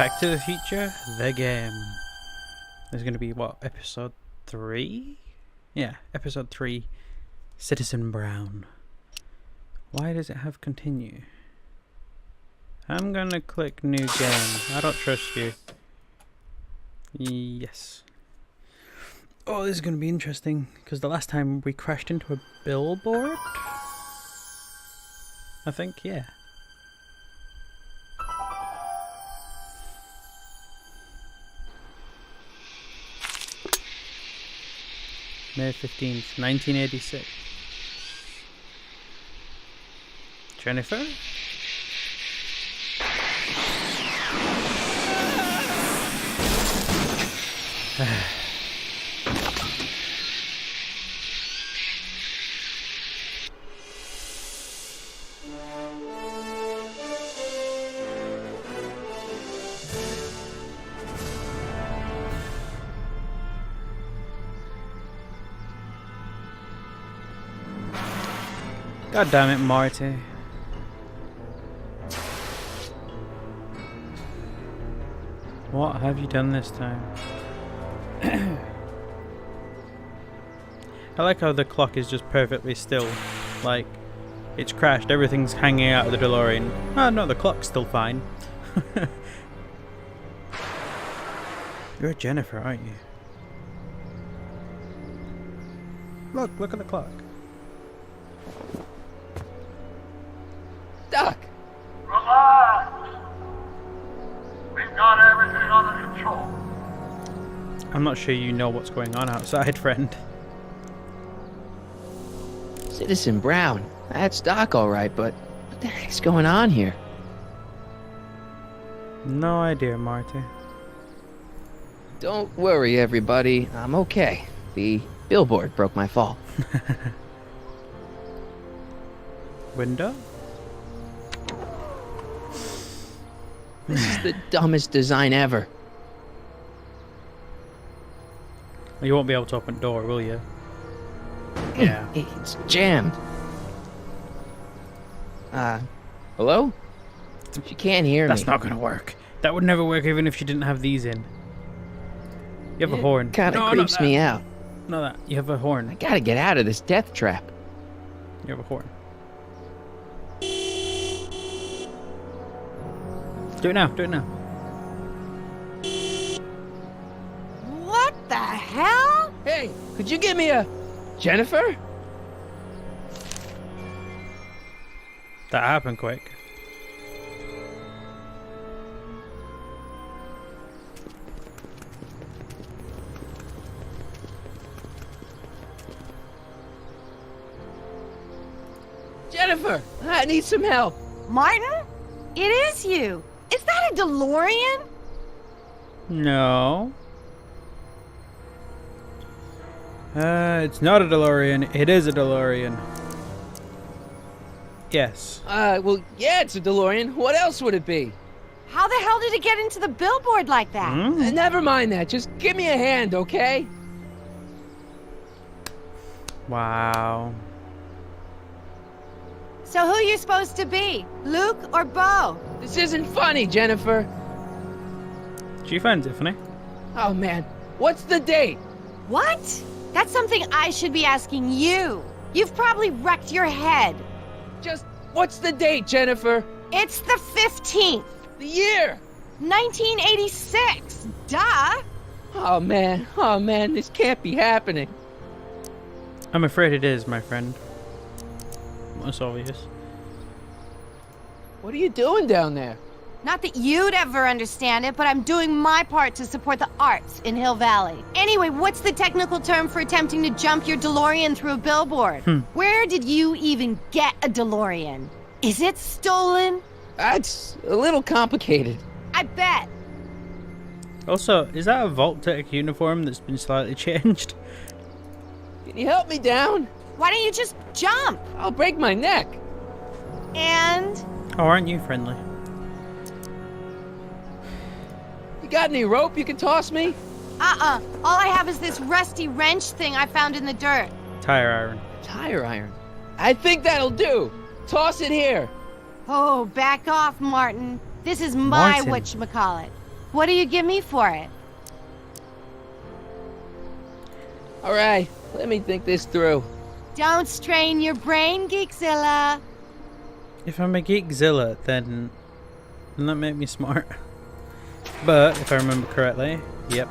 Back to the Future, the game. There's going to be, what, episode 3? Yeah, episode 3, Citizen Brown. Why does it have continue? I'm going to click new game. I don't trust you. Yes. Oh, this is going to be interesting, because the last time we crashed into a billboard? I think, yeah. May 15th, 1986. Jennifer? God damn it, Marty. What have you done this time? I like how the clock is just perfectly still. Like, it's crashed, everything's hanging out of the DeLorean. Oh no, the clock's still fine. You're Jennifer, aren't you? Look at the clock. Doc! Relax! We've got everything under control. I'm not sure you know what's going on outside, friend. Citizen Brown. That's Doc alright, but what the heck's going on here? No idea, Marty. Don't worry, everybody. I'm okay. The billboard broke my fall. Window? This is the dumbest design ever. You won't be able to open the door, will you? Yeah. It's jammed. Hello? She can't hear me. That's not gonna work. That would never work even if she didn't have these in. You have a horn. Kinda No, creeps me out. Not that. You have a horn. I gotta get out of this death trap. You have a horn. Do it now. Do it now. What the hell? Hey, could you give me a... Jennifer? That happened quick. Jennifer, I need some help. Martin? It is you. Is that a DeLorean? No. It's not a DeLorean. It is a DeLorean. Yes. Well, yeah, it's a DeLorean. What else would it be? How the hell did it get into the billboard like that? Never mind that. Just give me a hand, okay? Wow. So who are you supposed to be? Luke or Bo? This isn't funny, Jennifer. She finds it funny. Oh, man. What's the date? What? That's something I should be asking you. You've probably wrecked your head. Just, what's the date, Jennifer? It's the 15th. The year? 1986. Duh. Oh, man, this can't be happening. I'm afraid it is, my friend. That's obvious. What are you doing down there? Not that you'd ever understand it, but I'm doing my part to support the arts in Hill Valley. Anyway, what's the technical term for attempting to jump your DeLorean through a billboard? Where did you even get a DeLorean? Is it stolen? That's a little complicated. I bet. Also, is that a Vault Tech uniform that's been slightly changed? Can you help me down? Why don't you just jump? I'll break my neck. And? Oh, aren't you friendly? You got any rope you can toss me? All I have is this rusty wrench thing I found in the dirt. Tire iron. Tire iron. I think that'll do. Toss it here. Oh, back off, Martin. This is my Martin. whatchamacallit. What do you give me for it? All right, let me think this through. Don't strain your brain, Geekzilla. If I'm a Geekzilla, then doesn't that make me smart? But if I remember correctly, yep.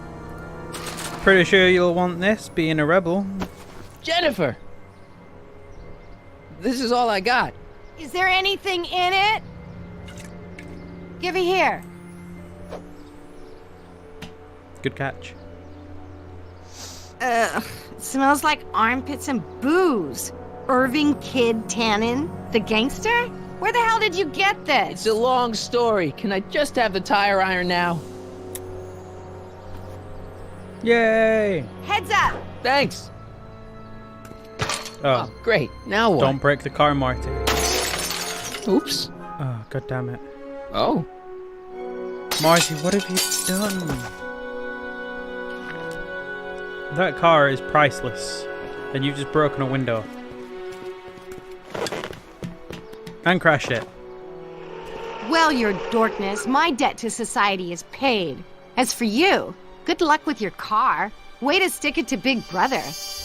Pretty sure you'll want this, being a rebel. Jennifer! This is all I got. Is there anything in it? Give it here. Good catch. Ugh, it smells like armpits and booze. Irving Kid Tannen, the gangster? Where the hell did you get this? It's a long story. Can I just have the tire iron now? Yay! Heads up! Thanks. Oh, Great. Now what? don't break the car, Marty. Oops. Oh, god damn it. Oh. Marty, what have you done? That car is priceless, and you've just broken a window. And crashed it. Well, your dorkness, my debt to society is paid. As for you, good luck with your car. Way to stick it to Big Brother.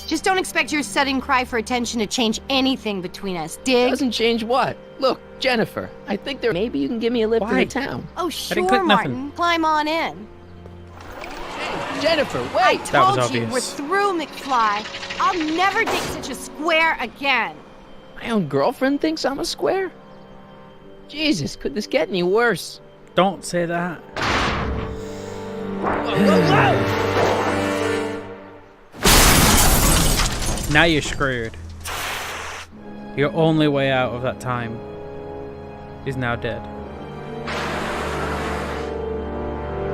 Just don't expect your sudden cry for attention to change anything between us, dig? Doesn't change what? Look, Jennifer, I think maybe you can give me a lift Why? into town. Oh, didn't sure, click nothing. Martin. Climb on in. Jennifer, I wait! That was told you, we're obvious. through, McFly. I'll never date such a square again. My own girlfriend thinks I'm a square? Jesus, could this get any worse? Don't say that. Whoa, whoa, whoa! Now you're screwed. Your only way out of that time is now dead.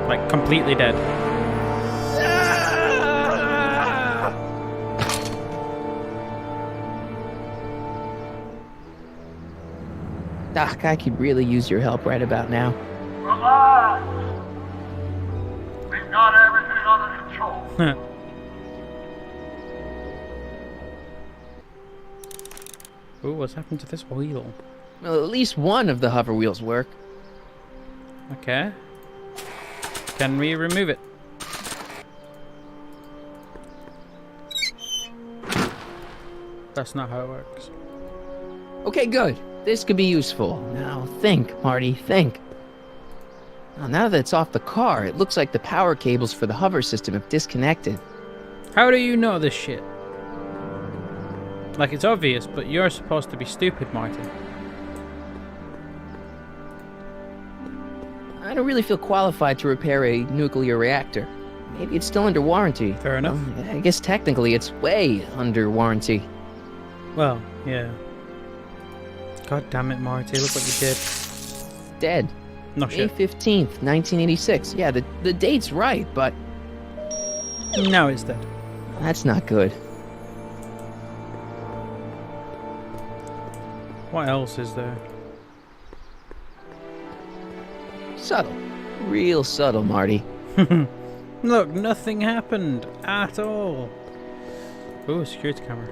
Like, completely dead. Doc, I could really use your help right about now. Relax. We've got everything under control. Ooh, what's happened to this wheel? Well, at least one of the hover wheels work. Okay. Can we remove it? That's not how it works. Okay, good. This could be useful. Now think, Marty, think. Now that it's off the car, it looks like the power cables for the hover system have disconnected. How do you know this shit? Like, it's obvious, but you're supposed to be stupid, Martin. I don't really feel qualified to repair a nuclear reactor. Maybe it's still under warranty. Fair enough. I guess technically it's way under warranty. Well, yeah. God damn it, Marty, look what you did. Dead. No May shit. 15th, 1986. Yeah, the date's right, but Now it's dead. that's not good. What else is there? Subtle. Real subtle, Marty. Look, nothing happened at all. Ooh, security camera.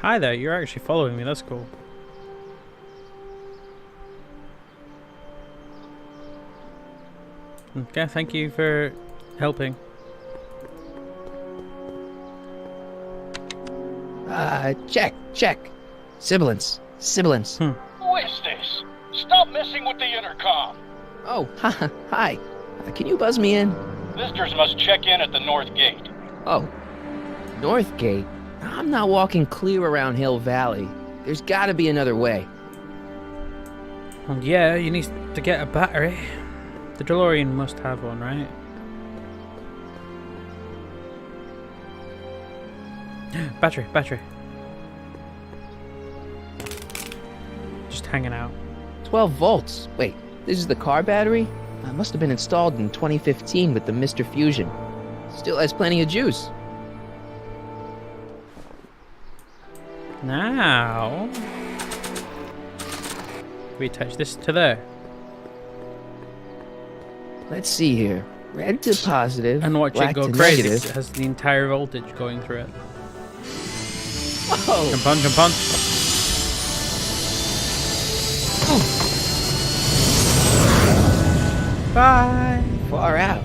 Hi there, you're actually following me, that's cool. Okay, thank you for helping. Check. Sibilance. Who is this? Stop messing with the intercom. Oh, hi. Can you buzz me in? Visitors must check in at the north gate. Oh, North Gate? I'm not walking clear around Hill Valley. There's gotta be another way. Well, yeah, you need to get a battery. The DeLorean must have one, right? Battery. Just hanging out. 12 volts. Wait, this is the car battery? It must have been installed in 2015 with the Mr. Fusion. Still has plenty of juice. Now, we attach this to there. Let's see here. Red to positive, And watch black it go to crazy. 'Cause negative. it has the entire voltage going through it. Whoa! Jump on. Bye. Far out.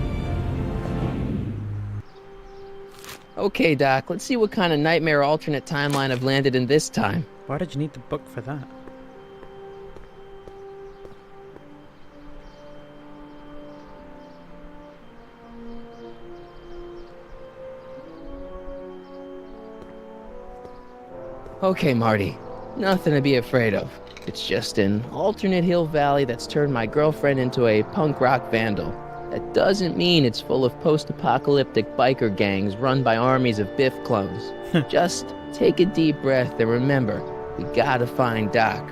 Okay, Doc, let's see what kind of nightmare alternate timeline I've landed in this time. Why did you need the book for that? Okay, Marty. Nothing to be afraid of. It's just an alternate Hill Valley that's turned my girlfriend into a punk rock vandal. That doesn't mean it's full of post-apocalyptic biker gangs run by armies of Biff clones. Just take a deep breath and remember, we gotta find Doc.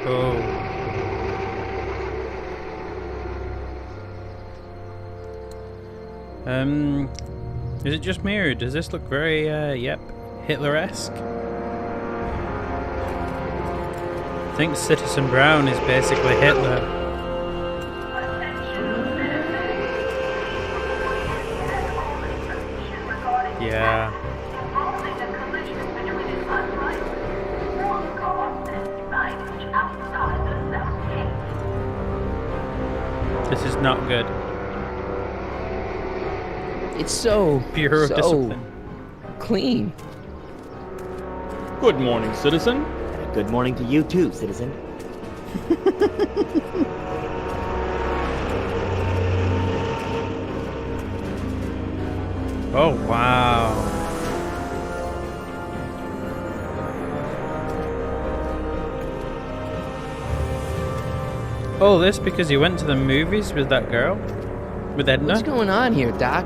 Oh. Is it just me or does this look very, yep, Hitler-esque? I think Citizen Brown is basically Hitler. Yeah. This is not good. It's so Bureau of Discipline. clean. Good morning, citizen. Good morning to you too, citizen. Oh, wow. Oh, this because you went to the movies with that girl? With Edna? What's going on here, Doc?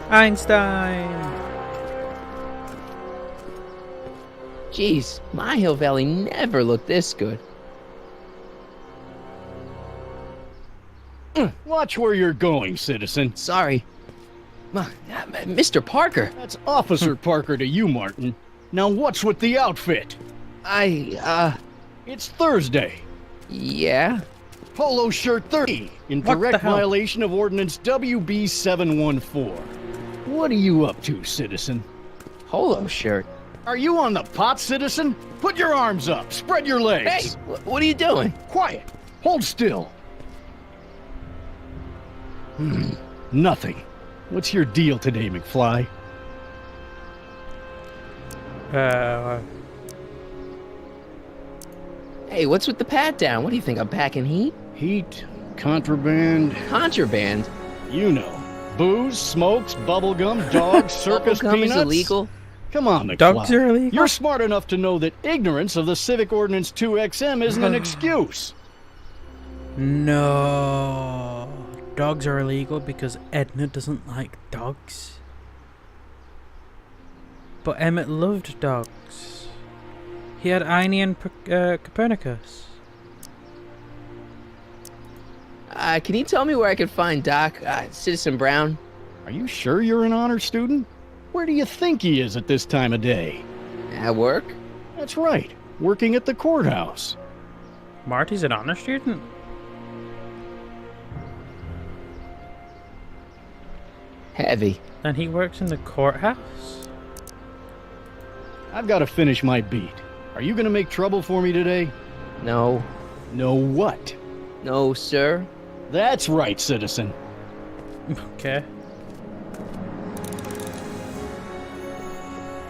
Einstein! Jeez, my Hill Valley never looked this good. Watch where you're going, citizen. Sorry. Mr. Parker, That's Officer Parker to you, Martin. Now what's with the outfit? It's Thursday. Yeah? Polo shirt 30 in What the direct hell? violation of Ordinance WB 714. What are you up to, citizen? Polo shirt. Are you on the pot, citizen? Put your arms up. Spread your Hey, legs. what are you doing? Quiet. Hold still. Nothing. What's your deal today, McFly? Hey, what's with the pat down? What do you think, I'm packing heat? Heat, contraband, Contraband? you know. Booze, smokes, bubblegum, dogs, circus Bubblegum peanuts. is illegal? Come on, McFly. Dogs are illegal? You're smart enough to know that ignorance of the Civic Ordinance 2XM isn't an excuse. No. Dogs are illegal because Edna doesn't like dogs. But Emmett loved dogs. He had Einie and Copernicus. Can you tell me where I can find Doc? Citizen Brown? Are you sure you're an honor student? Where do you think he is at this time of day? At work? That's right, working at the courthouse. Marty's an honor student? Heavy. And he works in the courthouse? I've got to finish my beat. Are you going to make trouble for me today? No. No what? No, sir. That's right, citizen. Okay.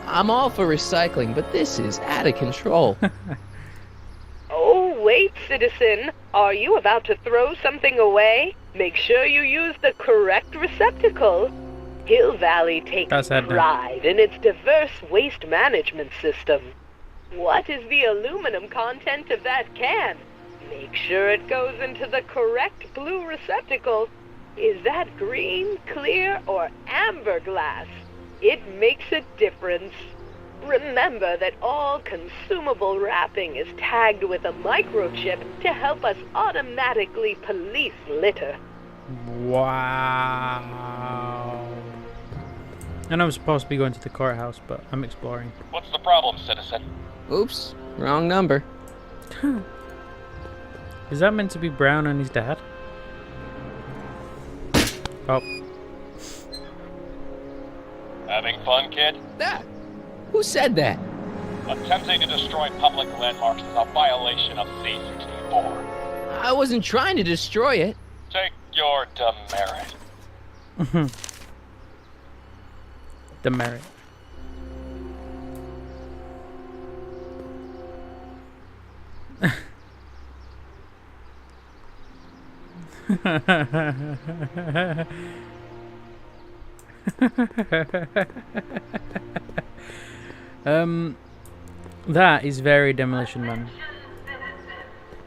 I'm all for recycling, but this is out of control. Oh, wait, citizen. Are you about to throw something away? Make sure you use the correct receptacle. Hill Valley takes That's Edna. pride in its diverse waste management system. What is the aluminum content of that can? Make sure it goes into the correct blue receptacle. Is that green, clear, or amber glass? It makes a difference. Remember that all consumable wrapping is tagged with a microchip to help us automatically police litter. Wow. I know I'm supposed to be going to the courthouse, but I'm exploring. What's the problem, citizen? Oops, wrong number. Is that meant to be Brown and his dad? Oh. Having fun, kid? That? Who said that? Attempting to destroy public landmarks is a violation of C-64. I wasn't trying to destroy it. Take your demerit. Demerit. That is very Demolition Man.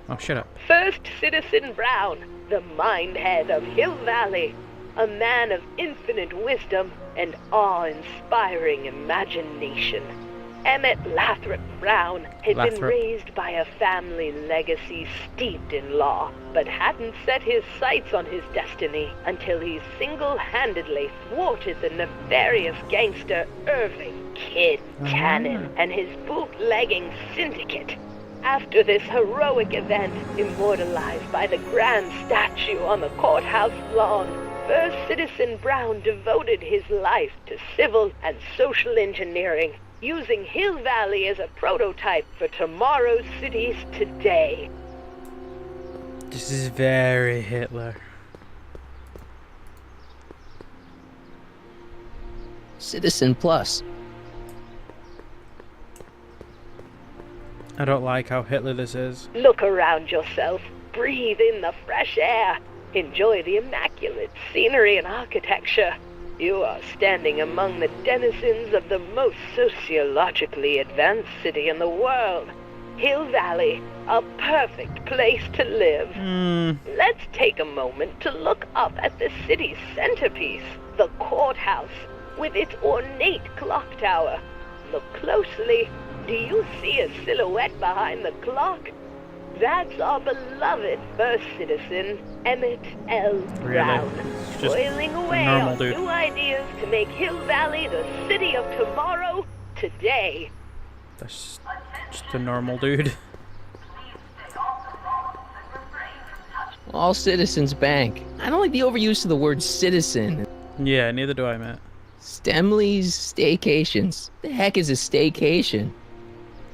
Oh, shut up. First Citizen Brown, the mind head of Hill Valley, a man of infinite wisdom and awe-inspiring imagination. Emmett Lathrop Brown had been raised by a family legacy steeped in law, but hadn't set his sights on his destiny until he single-handedly thwarted the nefarious gangster Irving Kid Cannon and his bootlegging syndicate. After this heroic event, immortalized by the grand statue on the courthouse lawn, First Citizen Brown devoted his life to civil and social engineering, using Hill Valley as a prototype for tomorrow's cities today. This is very Hitler. Citizen Plus. I don't like how Hitler this is. Look around yourself, breathe in the fresh air, enjoy the immaculate scenery and architecture. You are standing among the denizens of the most sociologically advanced city in the world. Hill Valley, a perfect place to live. Let's take a moment to look up at the city's centerpiece, the courthouse, with its ornate clock tower. Look closely. Do you see a silhouette behind the clock? That's our beloved first citizen, Emmett L. Brown, toiling away on new ideas to make Hill Valley the city of tomorrow, today. That's just a normal dude. All citizens bank. I don't like the overuse of the word citizen. Yeah, neither do I, Matt. Stemley's staycations. The heck is a staycation?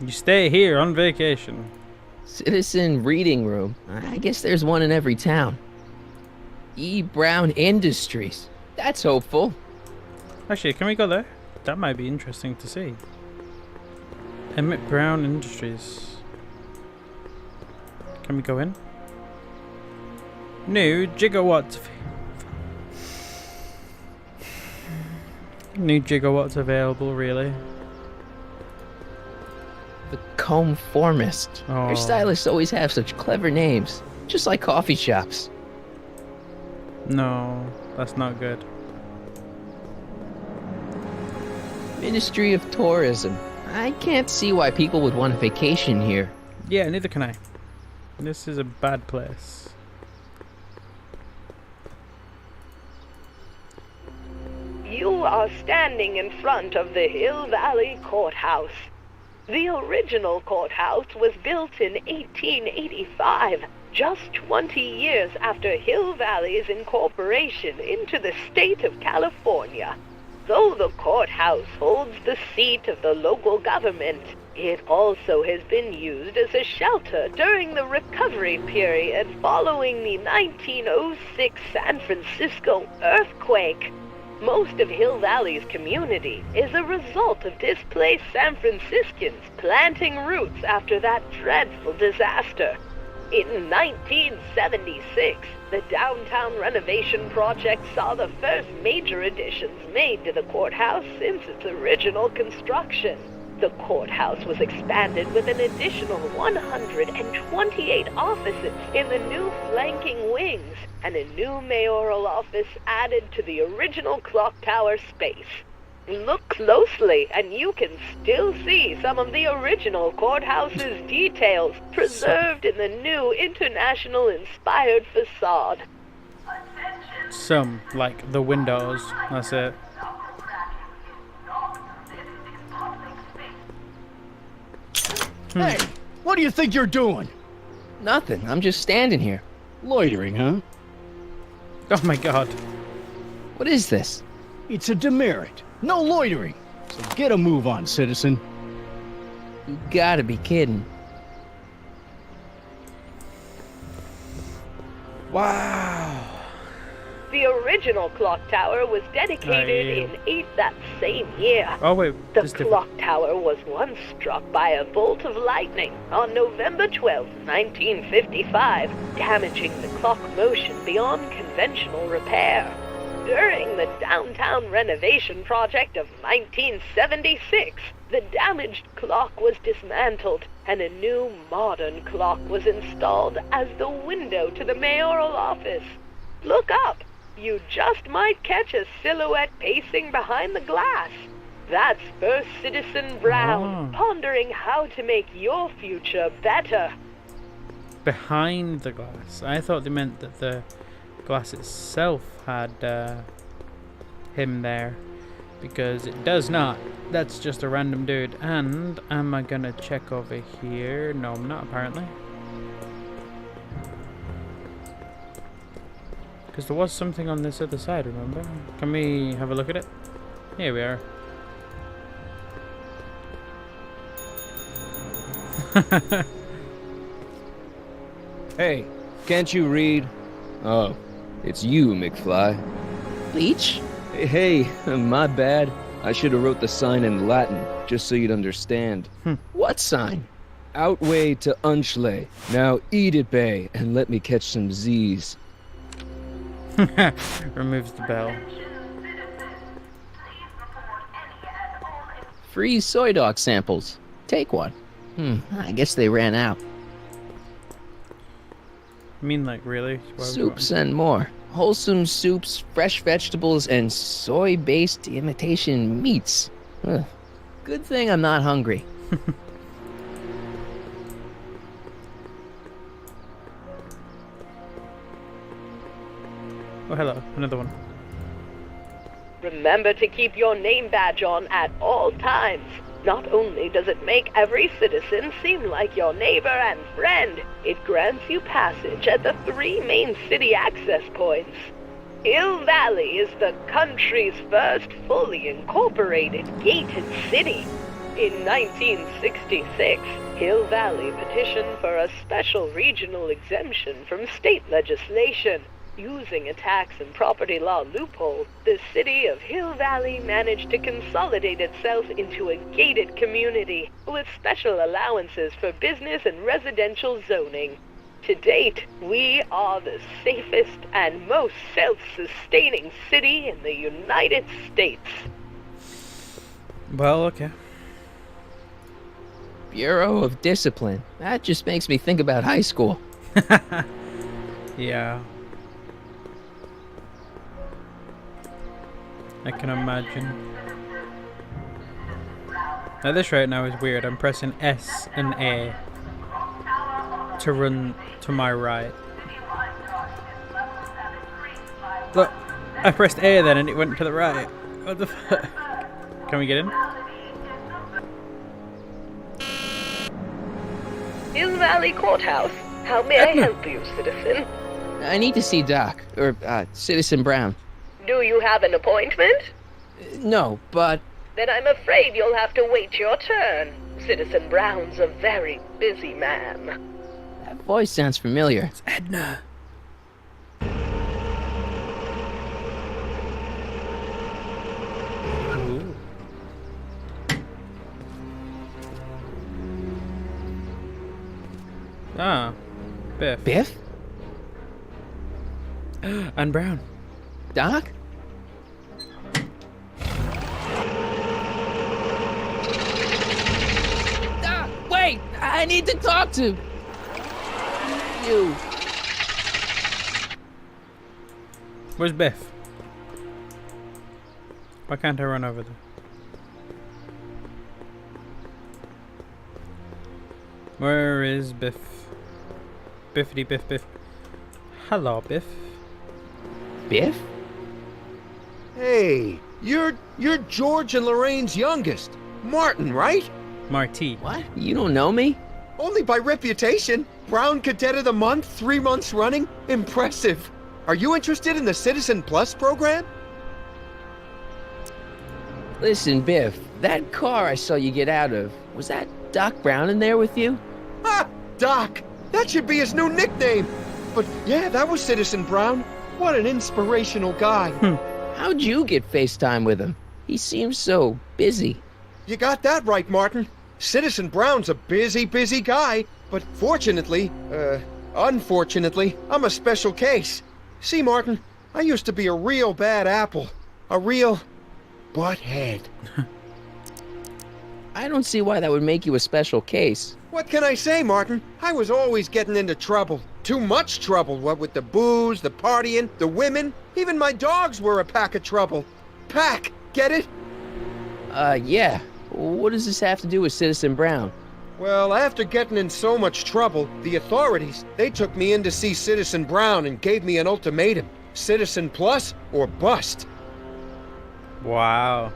You stay here on vacation. Citizen reading room. I guess there's one in every town. E. Brown Industries. That's hopeful. Actually, can we go there? That might be interesting to see. Emmett Brown Industries. Can we go in? New gigawatts. New gigawatts available, really. The Conformist. Oh. Your stylists always have such clever names, just like coffee shops. No, that's not good. Ministry of Tourism. I can't see why people would want a vacation here. Yeah, neither can I. This is a bad place. You are standing in front of the Hill Valley Courthouse. The original courthouse was built in 1885, just 20 years after Hill Valley's incorporation into the state of California. Though the courthouse holds the seat of the local government, it also has been used as a shelter during the recovery period following the 1906 San Francisco earthquake. Most of Hill Valley's community is a result of displaced San Franciscans planting roots after that dreadful disaster. In 1976, the downtown renovation project saw the first major additions made to the courthouse since its original construction. The courthouse was expanded with an additional 128 offices in the new flanking wings, and a new mayoral office added to the original clock tower space. Look closely, and you can still see some of the original courthouse's details preserved in the new international-inspired facade. Some, like the windows, that's it. Hey, what do you think you're doing? Nothing. I'm just standing here. Loitering, huh? Oh my god. What is this? It's a demerit. No loitering. So get a move on, citizen. You gotta be kidding. Wow. The original clock tower was dedicated in that same year. Oh wait, The this clock tower was once struck by a bolt of lightning on November 12, 1955, damaging the clock motion beyond conventional repair. During the downtown renovation project of 1976, the damaged clock was dismantled and a new modern clock was installed as the window to the mayoral office. Look up. You just might catch a silhouette pacing behind the glass. That's First Citizen Brown, pondering how to make your future better. Behind the glass. I thought they meant that the glass itself had him there, because it does not. That's just a random dude. And am I gonna check over here? No, I'm not, apparently. Because there was something on this other side, remember? Can we have a look at it? Here we are. Hey, can't you read? Oh, it's you, McFly. Leech? Hey, my bad. I should have wrote the sign in Latin, just so you'd understand. What sign? Outway to Unchley. Now eat it, Bay, and let me catch some Z's. Removes the bell. Free soy dog samples. Take one. I guess they ran out. I mean, like, really? Soups and more. Wholesome soups, fresh vegetables, and soy-based imitation meats. Ugh. Good thing I'm not hungry. Oh, hello. Another one. Remember to keep your name badge on at all times. Not only does it make every citizen seem like your neighbor and friend, it grants you passage at the 3 main city access points. Hill Valley is the country's first fully incorporated gated city. In 1966, Hill Valley petitioned for a special regional exemption from state legislation. Using a tax and property law loophole, the city of Hill Valley managed to consolidate itself into a gated community with special allowances for business and residential zoning. To date, we are the safest and most self-sustaining city in the United States. Well, okay. Bureau of Discipline. That just makes me think about high school. Yeah. I can imagine. Now this right now is weird. I'm pressing S and A to run to my right. Look, I pressed A then and it went to the right. What the fuck? Can we get in? Hill Valley Courthouse. How may I help you, citizen? I need to see Doc, or Citizen Brown. Do you have an appointment? No, but... Then I'm afraid you'll have to wait your turn. Citizen Brown's a very busy man. That voice sounds familiar. It's Edna. Ooh. Ah, Biff. Biff? And Brown. Doc? Doc, wait! I need to talk to you. Where's Biff? Why can't I run over there? Where is Biff? Biffity Biff Biff. Hello, Biff. Biff? Hey, you're George and Lorraine's youngest. Martin, right? Marty. What? You don't know me? Only by reputation. Brown Cadet of the Month, 3 months running. Impressive. Are you interested in the Citizen Plus program? Listen, Biff, that car I saw you get out of, was that Doc Brown in there with you? Ha! Doc! That should be his new nickname. But yeah, that was Citizen Brown. What an inspirational guy. How'd you get FaceTime with him? He seems so busy. You got that right, Martin. Citizen Brown's a busy guy. But unfortunately, I'm a special case. See, Martin, I used to be a real bad apple. A real butthead. I don't see why that would make you a special case. What can I say, Martin? I was always getting into trouble. Too much trouble, what with the booze, the partying, the women. Even my dogs were a pack of trouble. Pack, get it? Yeah. What does this have to do with Citizen Brown? Well, after getting in so much trouble, the authorities, they took me in to see Citizen Brown and gave me an ultimatum. Citizen Plus or bust. Wow.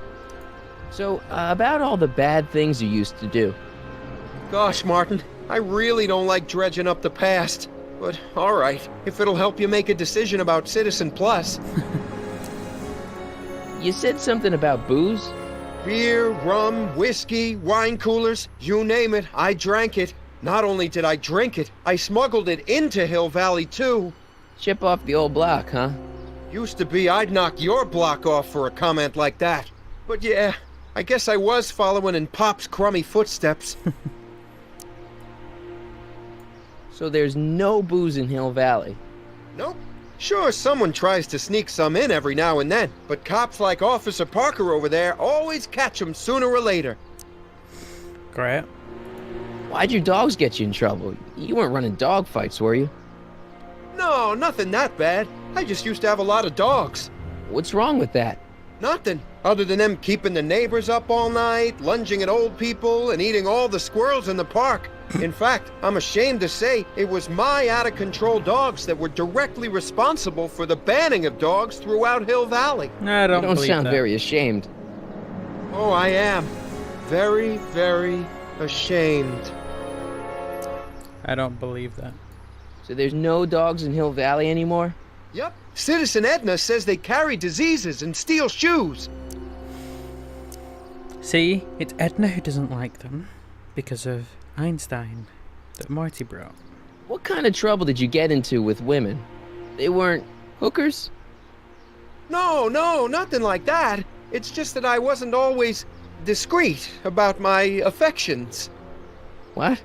So, about all the bad things you used to do. Gosh, Martin, I really don't like dredging up the past. But, alright, if it'll help you make a decision about Citizen Plus. You said something about booze? Beer, rum, whiskey, wine coolers, you name it, I drank it. Not only did I drink it, I smuggled it into Hill Valley, too. Chip off the old block, huh? Used to be I'd knock your block off for a comment like that. But yeah, I guess I was following in Pop's crummy footsteps. So there's no booze in Hill Valley? Nope. Sure, someone tries to sneak some in every now and then, but cops like Officer Parker over there always catch 'em sooner or later. Great. Why'd your dogs get you in trouble? You weren't running dog fights, were you? No, nothing that bad. I just used to have a lot of dogs. What's wrong with that? Nothing, other than them keeping the neighbors up all night, lunging at old people, and eating all the squirrels in the park. In fact, I'm ashamed to say it was my out-of-control dogs that were directly responsible for the banning of dogs throughout Hill Valley. I don't You don't believe sound that. very ashamed. Oh, I am. Very, very ashamed. I don't believe that. So there's no dogs in Hill Valley anymore? Yep. Citizen Edna says they carry diseases and steal shoes. See, it's Edna who doesn't like them because of Einstein that Marty brought. What kind of trouble did you get into with women? They weren't hookers? No, nothing like that. It's just that I wasn't always discreet about my affections. What?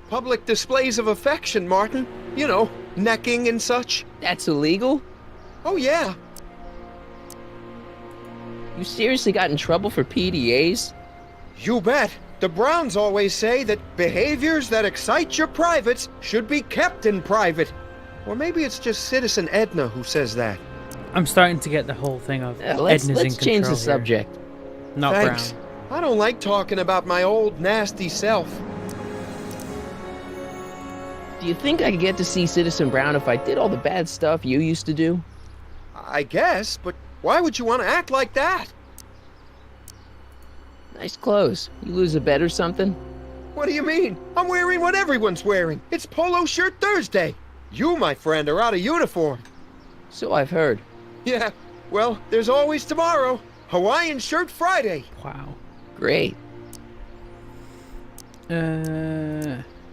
Public displays of affection, Martin. You know, necking and such. That's illegal? Oh, yeah. You seriously got in trouble for PDAs? You bet. The Browns always say that behaviors that excite your privates should be kept in private. Or maybe it's just Citizen Edna who says that. I'm starting to get the whole thing of Let's Edna's in change the control here. subject. Not Thanks. Brown. I don't like talking about my old nasty self. Do you think I could get to see Citizen Brown if I did all the bad stuff you used to do? I guess, but why would you want to act like that? Nice clothes. You lose a bet or something? What do you mean? I'm wearing what everyone's wearing. It's Polo Shirt Thursday. You, my friend, are out of uniform. So I've heard. Yeah, well, there's always tomorrow. Hawaiian Shirt Friday. Wow. Great.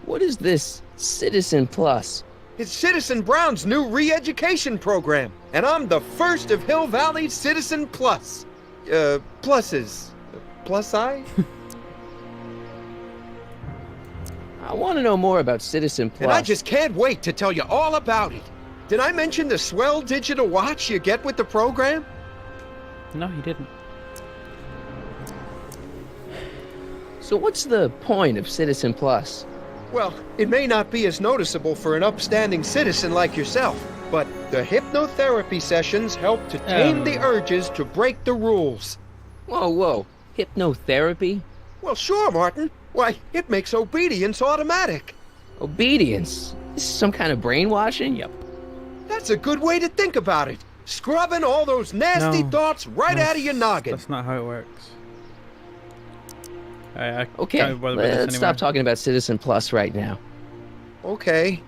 What is this Citizen Plus? It's Citizen Brown's new re-education program, and I'm the first of Hill Valley's Citizen Plus. Pluses. Plus I? I want to know more about Citizen Plus. And I just can't wait to tell you all about it. Did I mention the swell digital watch you get with the program? No, he didn't. So what's the point of Citizen Plus? Well, it may not be as noticeable for an upstanding citizen like yourself, but the hypnotherapy sessions help to tame the urges to break the rules. Whoa. Hypnotherapy? Well, sure, Martin. Why, it makes obedience automatic. Obedience? This is some kind of brainwashing? Yep. That's a good way to think about it. Scrubbing all those nasty No. thoughts right out of your noggin. That's not how it works. I Okay, can't be bothered with this let's anymore. stop talking about Citizen Plus right now. Okay.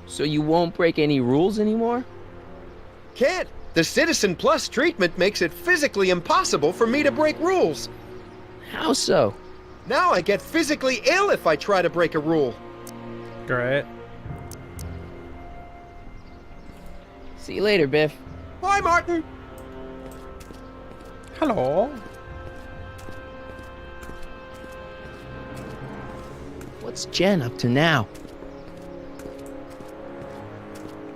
So you won't break any rules anymore? Can't. The Citizen Plus treatment makes it physically impossible for me to break rules. How so? Now I get physically ill if I try to break a rule. Great. See you later, Biff. Bye, Martin. Hello. What's Jen up to now?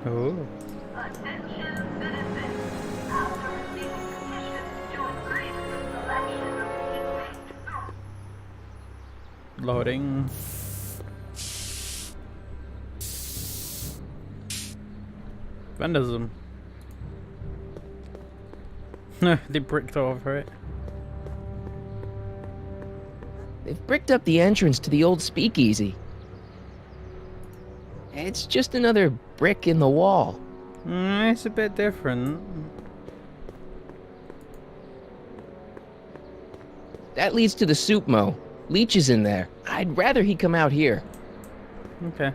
Oh. Loading. Vandalism. They bricked over it. They've bricked up the entrance to the old speakeasy. It's just another brick in the wall. It's a bit different. That leads to the soup mo. Leech is in there. I'd rather he come out here. Okay.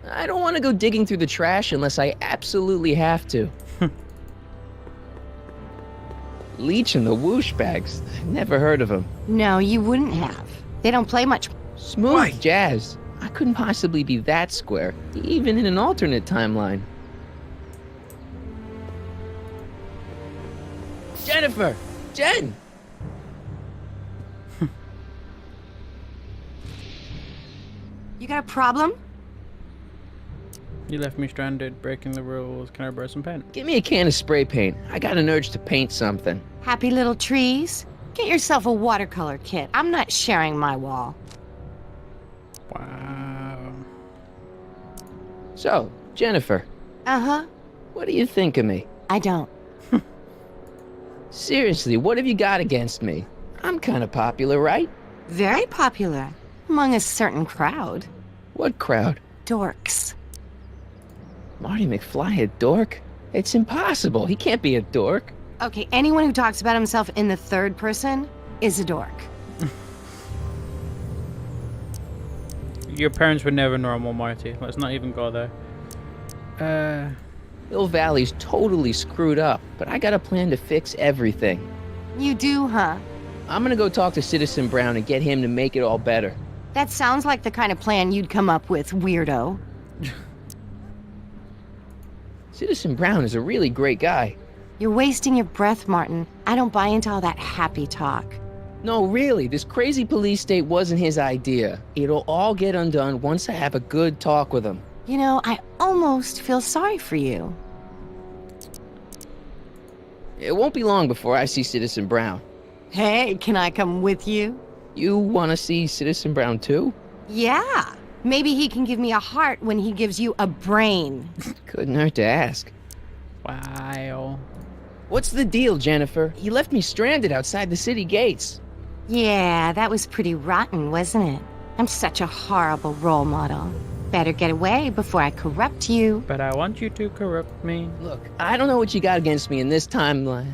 I don't want to go digging through the trash unless I absolutely have to. Leech and the whoosh bags. I've never heard of them. No, you wouldn't have. They don't play much. Smooth jazz. I couldn't possibly be that square, even in an alternate timeline. Jennifer! Jen! You got a problem? You left me stranded, breaking the rules. Can I borrow some paint? Give me a can of spray paint. I got an urge to paint something. Happy little trees? Get yourself a watercolor kit. I'm not sharing my wall. Wow. So, Jennifer, Uh-huh. what do you think of me? I don't. Seriously, what have you got against me? I'm kind of popular, right? Very popular. Among a certain crowd. What crowd? Dorks. Marty McFly a dork? It's impossible. He can't be a dork. Okay, anyone who talks about himself in the third person is a dork. Your parents were never normal, Marty. Let's not even go there. Hill Valley's totally screwed up, but I got a plan to fix everything. You do, huh? I'm gonna go talk to Citizen Brown and get him to make it all better. That sounds like the kind of plan you'd come up with, weirdo. Citizen Brown is a really great guy. You're wasting your breath, Martin. I don't buy into all that happy talk. No, really, this crazy police state wasn't his idea. It'll all get undone once I have a good talk with him. You know, I almost feel sorry for you. It won't be long before I see Citizen Brown. Hey, can I come with you? You want to see Citizen Brown too? Yeah. Maybe he can give me a heart when he gives you a brain. Couldn't hurt to ask. Wow. What's the deal, Jennifer? He left me stranded outside the city gates. Yeah, that was pretty rotten, wasn't it? I'm such a horrible role model. Better get away before I corrupt you. But I want you to corrupt me. Look, I don't know what you got against me in this timeline,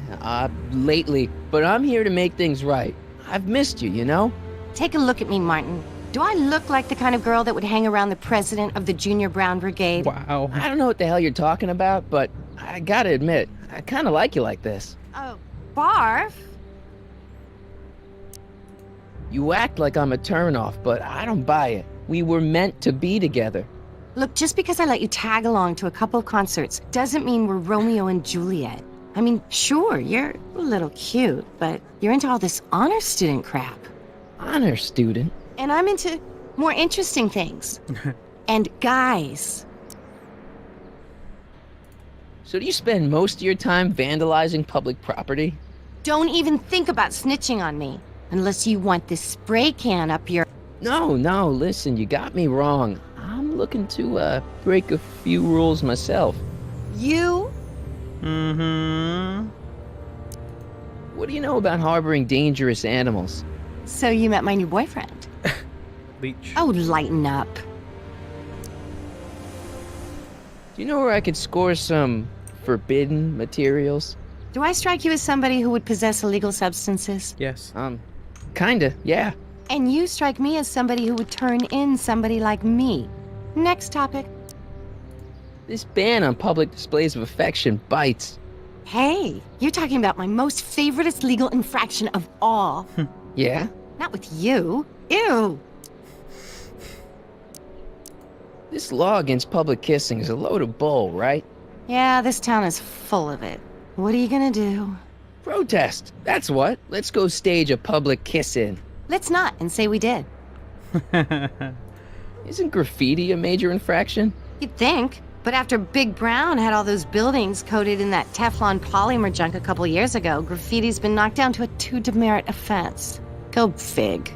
lately, but I'm here to make things right. I've missed you, you know? Take a look at me, Martin. Do I look like the kind of girl that would hang around the president of the Junior Brown Brigade? Wow. I don't know what the hell you're talking about, but I gotta admit, I kinda like you like this. Oh, barf? You act like I'm a turnoff, but I don't buy it. We were meant to be together. Look, just because I let you tag along to a couple of concerts doesn't mean we're Romeo and Juliet. I mean, sure, you're a little cute, but you're into all this honor student crap. Honor student? And I'm into more interesting things. And guys. So do you spend most of your time vandalizing public property? Don't even think about snitching on me. Unless you want this spray can up your... No, listen, you got me wrong. I'm looking to, break a few rules myself. You? Mm-hmm. What do you know about harboring dangerous animals? So you met my new boyfriend. Leech. Oh, lighten up. Do You know where I could score some forbidden materials? Do I strike you as somebody who would possess illegal substances? Yes. Kinda, yeah. And you strike me as somebody who would turn in somebody like me. Next topic. This ban on public displays of affection bites. Hey, you're talking about my most favoriteest legal infraction of all. Yeah? Not with you. Ew. This law against public kissing is a load of bull, right? Yeah, this town is full of it. What are you gonna do? Protest, that's what. Let's go stage a public kiss-in. Let's not and say we did. Isn't graffiti a major infraction? You'd think. But after Big Brown had all those buildings coated in that Teflon polymer junk a couple years ago, graffiti's been knocked down to a 2 demerit offense. Go fig.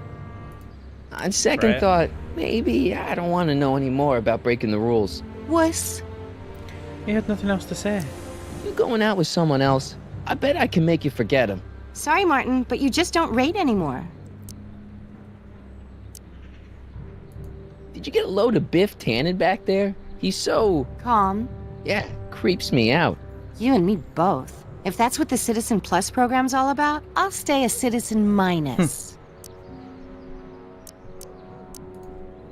On second Right. thought, maybe I don't want to know any more about breaking the rules. Wuss. He had nothing else to say. You going out with someone else, I bet I can make you forget him. Sorry, Martin, but you just don't rate anymore. Did you get a load of Biff Tannen back there? He's so, Calm. yeah, creeps me out. You and me both. If that's what the Citizen Plus program's all about, I'll stay a Citizen Minus.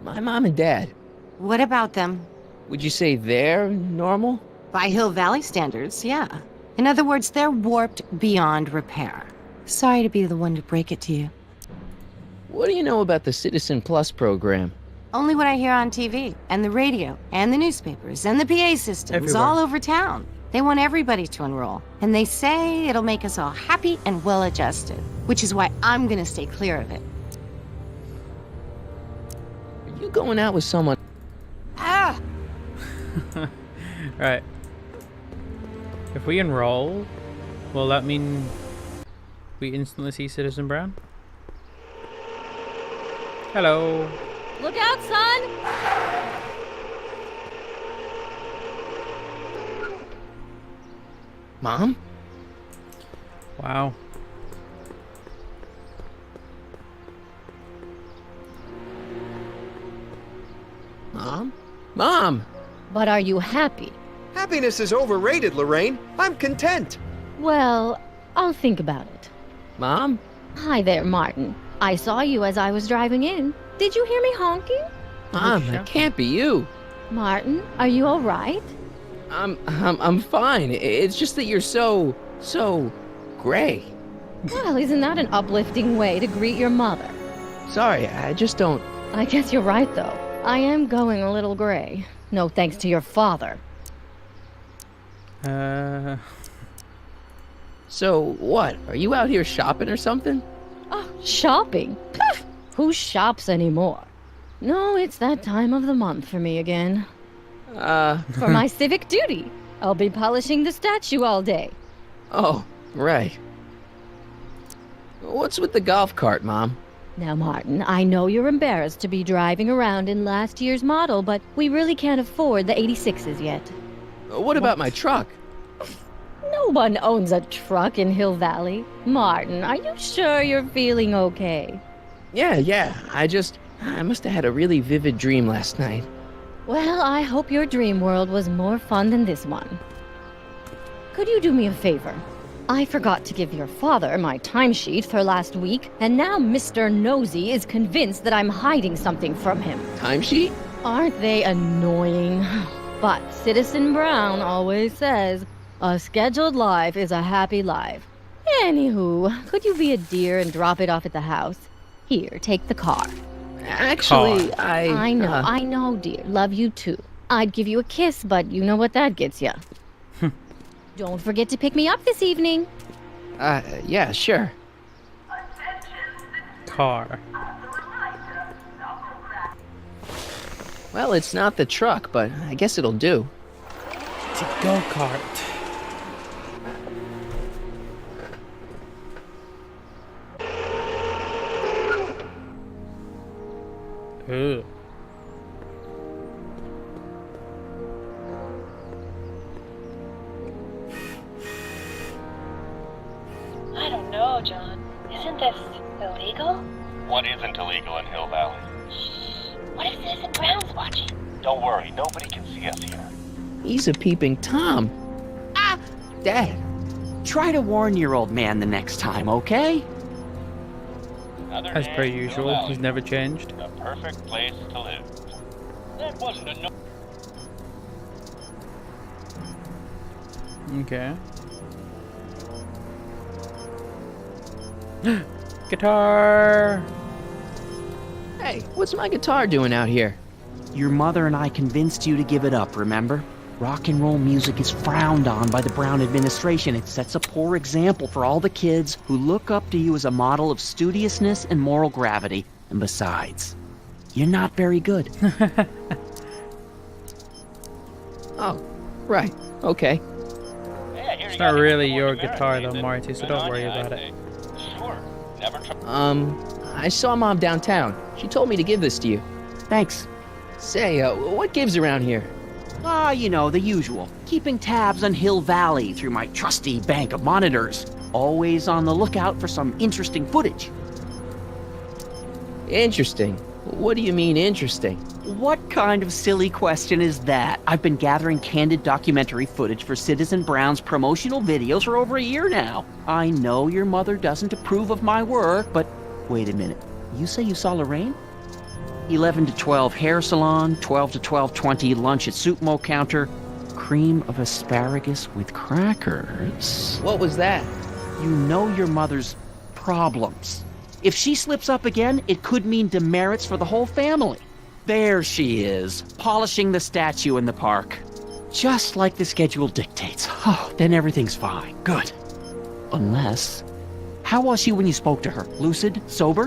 My mom and dad, What about them? would you say they're normal? By Hill Valley standards, yeah. In other words, they're warped beyond repair. Sorry to be the one to break it to you. What do you know about the Citizen Plus program? Only what I hear on TV, and the radio, and the newspapers, and the PA systems Everywhere. all over town. They want everybody to enroll, and they say it'll make us all happy and well-adjusted, which is why I'm gonna stay clear of it. Are you going out with someone? Ah! Right. If we enroll, will that mean we instantly see Citizen Brown? Hello. Look out, son! Mom? Wow. Mom? Mom! But are you happy? Happiness is overrated, Lorraine. I'm content. Well, I'll think about it. Mom? Hi there, Martin. I saw you as I was driving in. Did you hear me honking? Mom, that can't be you. Martin, are you all right? I'm fine. It's just that you're so gray. Well, isn't that an uplifting way to greet your mother? Sorry, I just don't. I guess you're right, though. I am going a little gray. No thanks to your father. So, what? Are you out here shopping or something? Oh, shopping? Pah! Who shops anymore? No, it's that time of the month for me again. For my civic duty. I'll be polishing the statue all day. Oh, right. What's with the golf cart, Mom? Now, Martin, I know you're embarrassed to be driving around in last year's model, but we really can't afford the 86s yet. What about my truck? No one owns a truck in Hill Valley. Martin, are you sure you're feeling okay? Yeah. I must have had a really vivid dream last night. Well, I hope your dream world was more fun than this one. Could you do me a favor? I forgot to give your father my timesheet for last week, and now Mr. Nosy is convinced that I'm hiding something from him. Timesheet? Aren't they annoying? But Citizen Brown always says, a scheduled life is a happy life. Anywho, could you be a dear and drop it off at the house? Here, take the car. Actually, I know, dear. Love you too. I'd give you a kiss, but you know what that gets ya. Don't forget to pick me up this evening. Yeah, sure. Car. Well, it's not the truck, but I guess it'll do. It's a go-kart. Ugh. I don't know, John. Isn't this illegal? What isn't illegal in Hill Valley? What if Citizen Brown's watching? Don't worry, nobody can see us here. He's a peeping Tom. Ah! Dad. Try to warn your old man the next time, okay? As per usual, he's never changed. The perfect place to live. That wasn't a no. Okay. Guitar! Hey, what's my guitar doing out here? Your mother and I convinced you to give it up, remember? Rock and roll music is frowned on by the Brown administration. It sets a poor example for all the kids who look up to you as a model of studiousness and moral gravity. And besides, you're not very good. Oh, right. Okay. It's not really your guitar though, Marty, so don't worry about it. Sure. Never try. I saw Mom downtown. She told me to give this to you. Thanks. Say, what gives around here? Ah, you know, the usual. Keeping tabs on Hill Valley through my trusty bank of monitors. Always on the lookout for some interesting footage. Interesting. What do you mean interesting? What kind of silly question is that? I've been gathering candid documentary footage for Citizen Brown's promotional videos for over a year now. I know your mother doesn't approve of my work, but wait a minute. You say you saw Lorraine? 11 to 12 hair salon, 12 to 12:20 lunch at soup mo counter, cream of asparagus with crackers. What was that? You know your mother's problems. If she slips up again, it could mean demerits for the whole family. There she is, polishing the statue in the park. Just like the schedule dictates. Oh, then everything's fine. Good. Unless... How was she when you spoke to her? Lucid? Sober?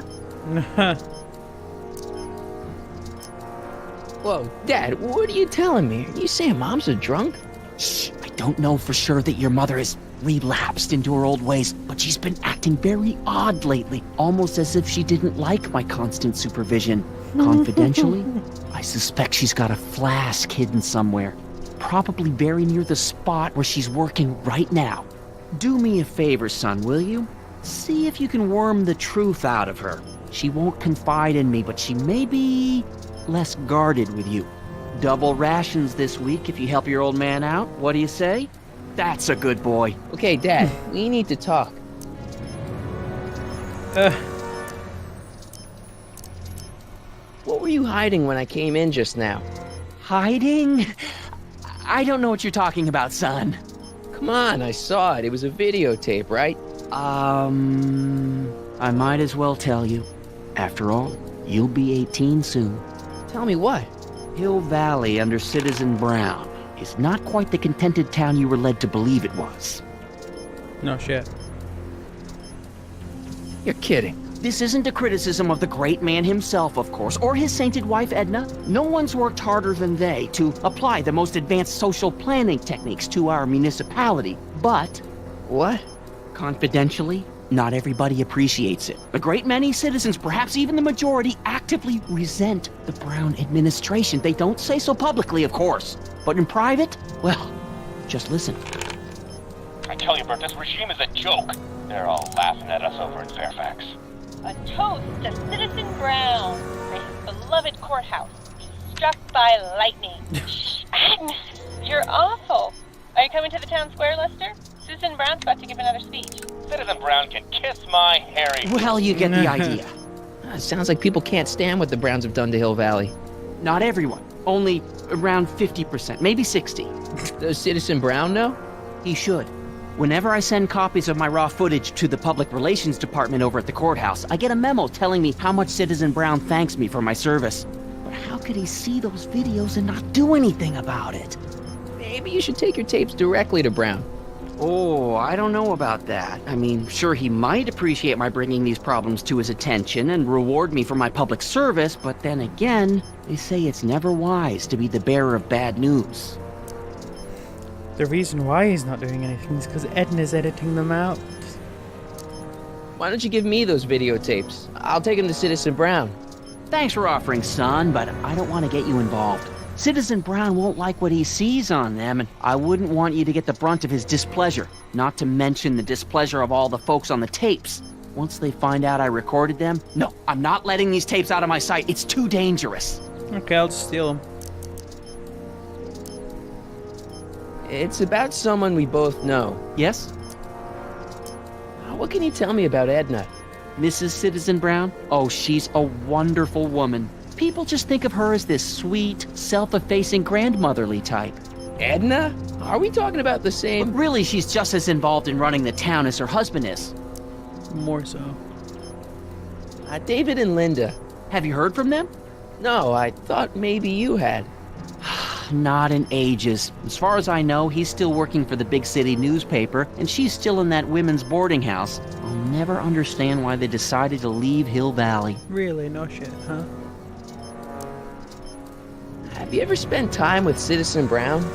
Whoa, Dad, what are you telling me? Are you saying Mom's a drunk? Shh, I don't know for sure that your mother has relapsed into her old ways, but she's been acting very odd lately, almost as if she didn't like my constant supervision. Confidentially, I suspect she's got a flask hidden somewhere, probably very near the spot where she's working right now. Do me a favor, son, will you? See if you can worm the truth out of her. She won't confide in me, but she may be less guarded with you. Double rations this week if you help your old man out. What do you say? That's a good boy. Okay, Dad, we need to talk. What were you hiding when I came in just now? Hiding? I don't know what you're talking about, son. Come on, I saw it. It was a videotape, right? I might as well tell you. After all, you'll be 18 soon. Tell me what? Hill Valley under Citizen Brown is not quite the contented town you were led to believe it was. No shit. You're kidding. This isn't a criticism of the great man himself, of course, or his sainted wife, Edna. No one's worked harder than they to apply the most advanced social planning techniques to our municipality. But... What? Confidentially, not everybody appreciates it. A great many citizens, perhaps even the majority, actively resent the Brown administration. They don't say so publicly, of course. But in private, well, just listen. I tell you, Bert, this regime is a joke. They're all laughing at us over in Fairfax. A toast to Citizen Brown for his beloved courthouse, struck by lightning. Shh, Agnes, you're awful. Are you coming to the town square, Lester? Citizen Brown's about to give another speech. Citizen Brown can kiss my hairy... Well, you get the idea. It sounds like people can't stand what the Browns have done to Hill Valley. Not everyone. Only around 50%, maybe 60. Does Citizen Brown know? He should. Whenever I send copies of my raw footage to the Public Relations Department over at the courthouse, I get a memo telling me how much Citizen Brown thanks me for my service. But how could he see those videos and not do anything about it? Maybe you should take your tapes directly to Brown. Oh, I don't know about that. I mean, sure, he might appreciate my bringing these problems to his attention and reward me for my public service, but then again, they say it's never wise to be the bearer of bad news. The reason why he's not doing anything is because Edna's editing them out. Why don't you give me those videotapes? I'll take them to Citizen Brown. Thanks for offering, son, but I don't want to get you involved. Citizen Brown won't like what he sees on them, and I wouldn't want you to get the brunt of his displeasure, not to mention the displeasure of all the folks on the tapes. Once they find out I recorded them, no, I'm not letting these tapes out of my sight. It's too dangerous. Okay, I'll just steal them. It's about someone we both know. Yes? What can you tell me about Edna? Mrs. Citizen Brown? Oh, she's a wonderful woman. People just think of her as this sweet, self-effacing grandmotherly type. Edna? Are we talking about the But same? really, she's just as involved in running the town as her husband is. More so. David and Linda. Have you heard from them? No, I thought maybe you had. Not in ages. As far as I know, he's still working for the big city newspaper, and she's still in that women's boarding house. I'll never understand why they decided to leave Hill Valley. Really? No shit, huh? Have you ever spent time with Citizen Brown?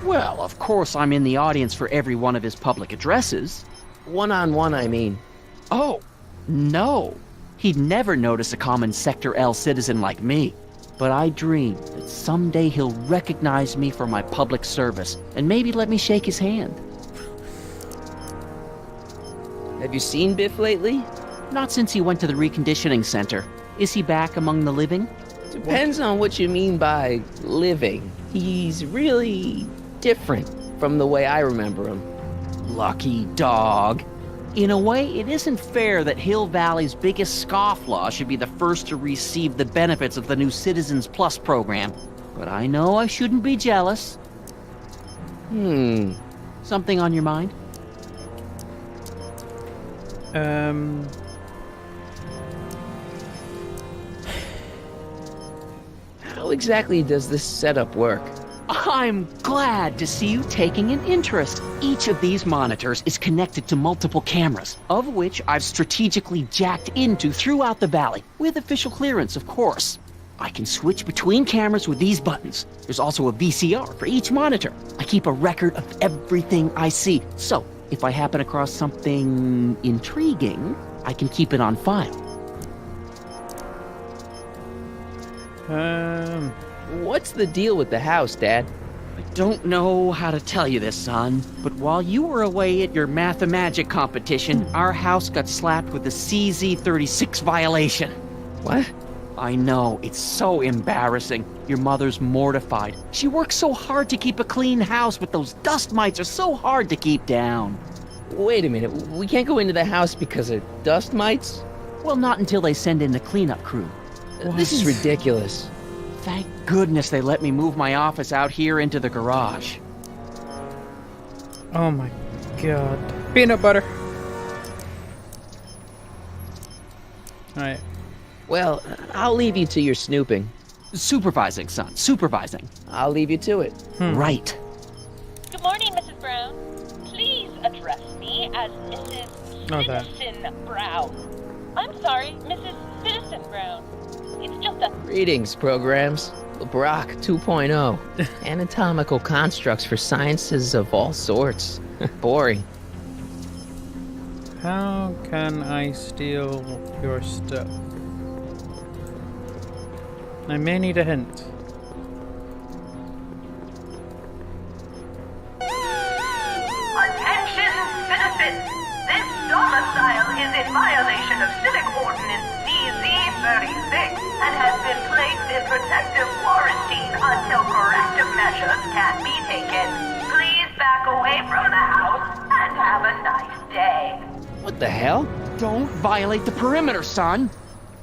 Well, of course I'm in the audience for every one of his public addresses. One-on-one, I mean. Oh, no. He'd never notice a common Sector L citizen like me. But I dream that someday he'll recognize me for my public service and maybe let me shake his hand. Have you seen Biff lately? Not since he went to the reconditioning center. Is he back among the living? Depends on what you mean by living. He's really different from the way I remember him. Lucky dog. In a way, it isn't fair that Hill Valley's biggest scofflaw should be the first to receive the benefits of the new Citizens Plus program. But I know I shouldn't be jealous. Something on your mind? How exactly does this setup work? I'm glad to see you taking an interest. Each of these monitors is connected to multiple cameras, of which I've strategically jacked into throughout the valley, with official clearance, of course. I can switch between cameras with these buttons. There's also a VCR for each monitor. I keep a record of everything I see, so if I happen across something intriguing, I can keep it on file. What's the deal with the house, Dad? I don't know how to tell you this, son, but while you were away at your Mathemagic competition, our house got slapped with a CZ36 violation. What? I know, it's so embarrassing. Your mother's mortified. She works so hard to keep a clean house, but those dust mites are so hard to keep down. Wait a minute, we can't go into the house because of dust mites? Well, not until they send in the cleanup crew. This is ridiculous. Thank goodness they let me move my office out here into the garage. Oh my god. Peanut butter. Alright. Well, I'll leave you to your snooping. Supervising, son, supervising. I'll leave you to it. Right. Good morning, Mrs. Brown. Please address me as Mrs. Citizen Brown. I'm sorry, Mrs. Citizen Brown. It's just a... Greetings, programs. Brock 2.0. Anatomical constructs for sciences of all sorts. Boring. How can I steal your stuff? I may need a hint. Attention, citizens! This domicile is in violation of Civic Ordinance CZ36 and has been placed in protective quarantine until corrective measures can be taken. Please back away from the house and have a nice day. What the hell? Don't violate the perimeter, son.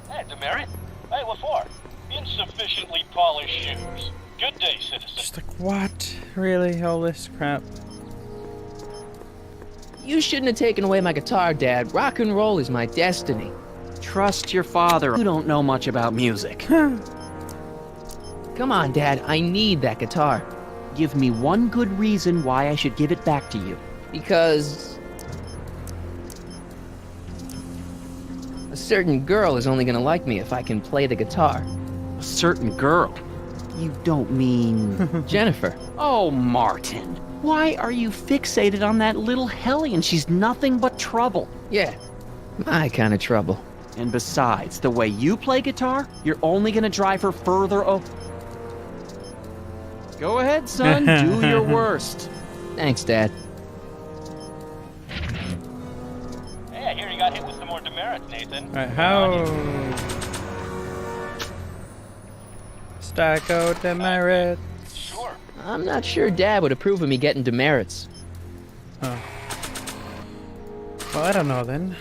Hey, Demerit. Hey, what for? Insufficiently polished shoes. Good day, citizen. Just like, what? Really? All this crap? You shouldn't have taken away my guitar, Dad. Rock and roll is my destiny. Trust your father. You don't know much about music. Come on, Dad. I need that guitar. Give me one good reason why I should give it back to you. Because... a certain girl is only gonna like me if I can play the guitar. A certain girl? You don't mean... Jennifer. Oh, Martin. Why are you fixated on that little hellion? She's nothing but trouble. Yeah, my kind of trouble. And besides, the way you play guitar, you're only gonna drive her further Go ahead, son. Do your worst. Thanks, Dad. Hey, I hear you got hit with some more demerits, Nathan. Alright, how... Stacko demerits. Sure. I'm not sure Dad would approve of me getting demerits. Oh. Well, I don't know then.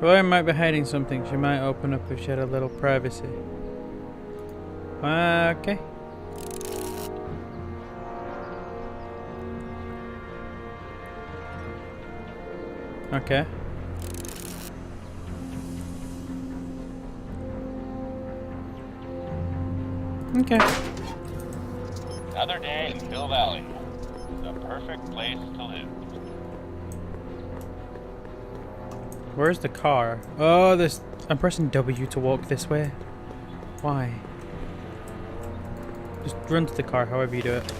Lorraine might be hiding something. She might open up if she had a little privacy. Okay. Okay. Okay. Another day in Hill Valley. The perfect place to live. Where's the car? Oh, this. I'm pressing W to walk this way. Why? Just run to the car, however you do it.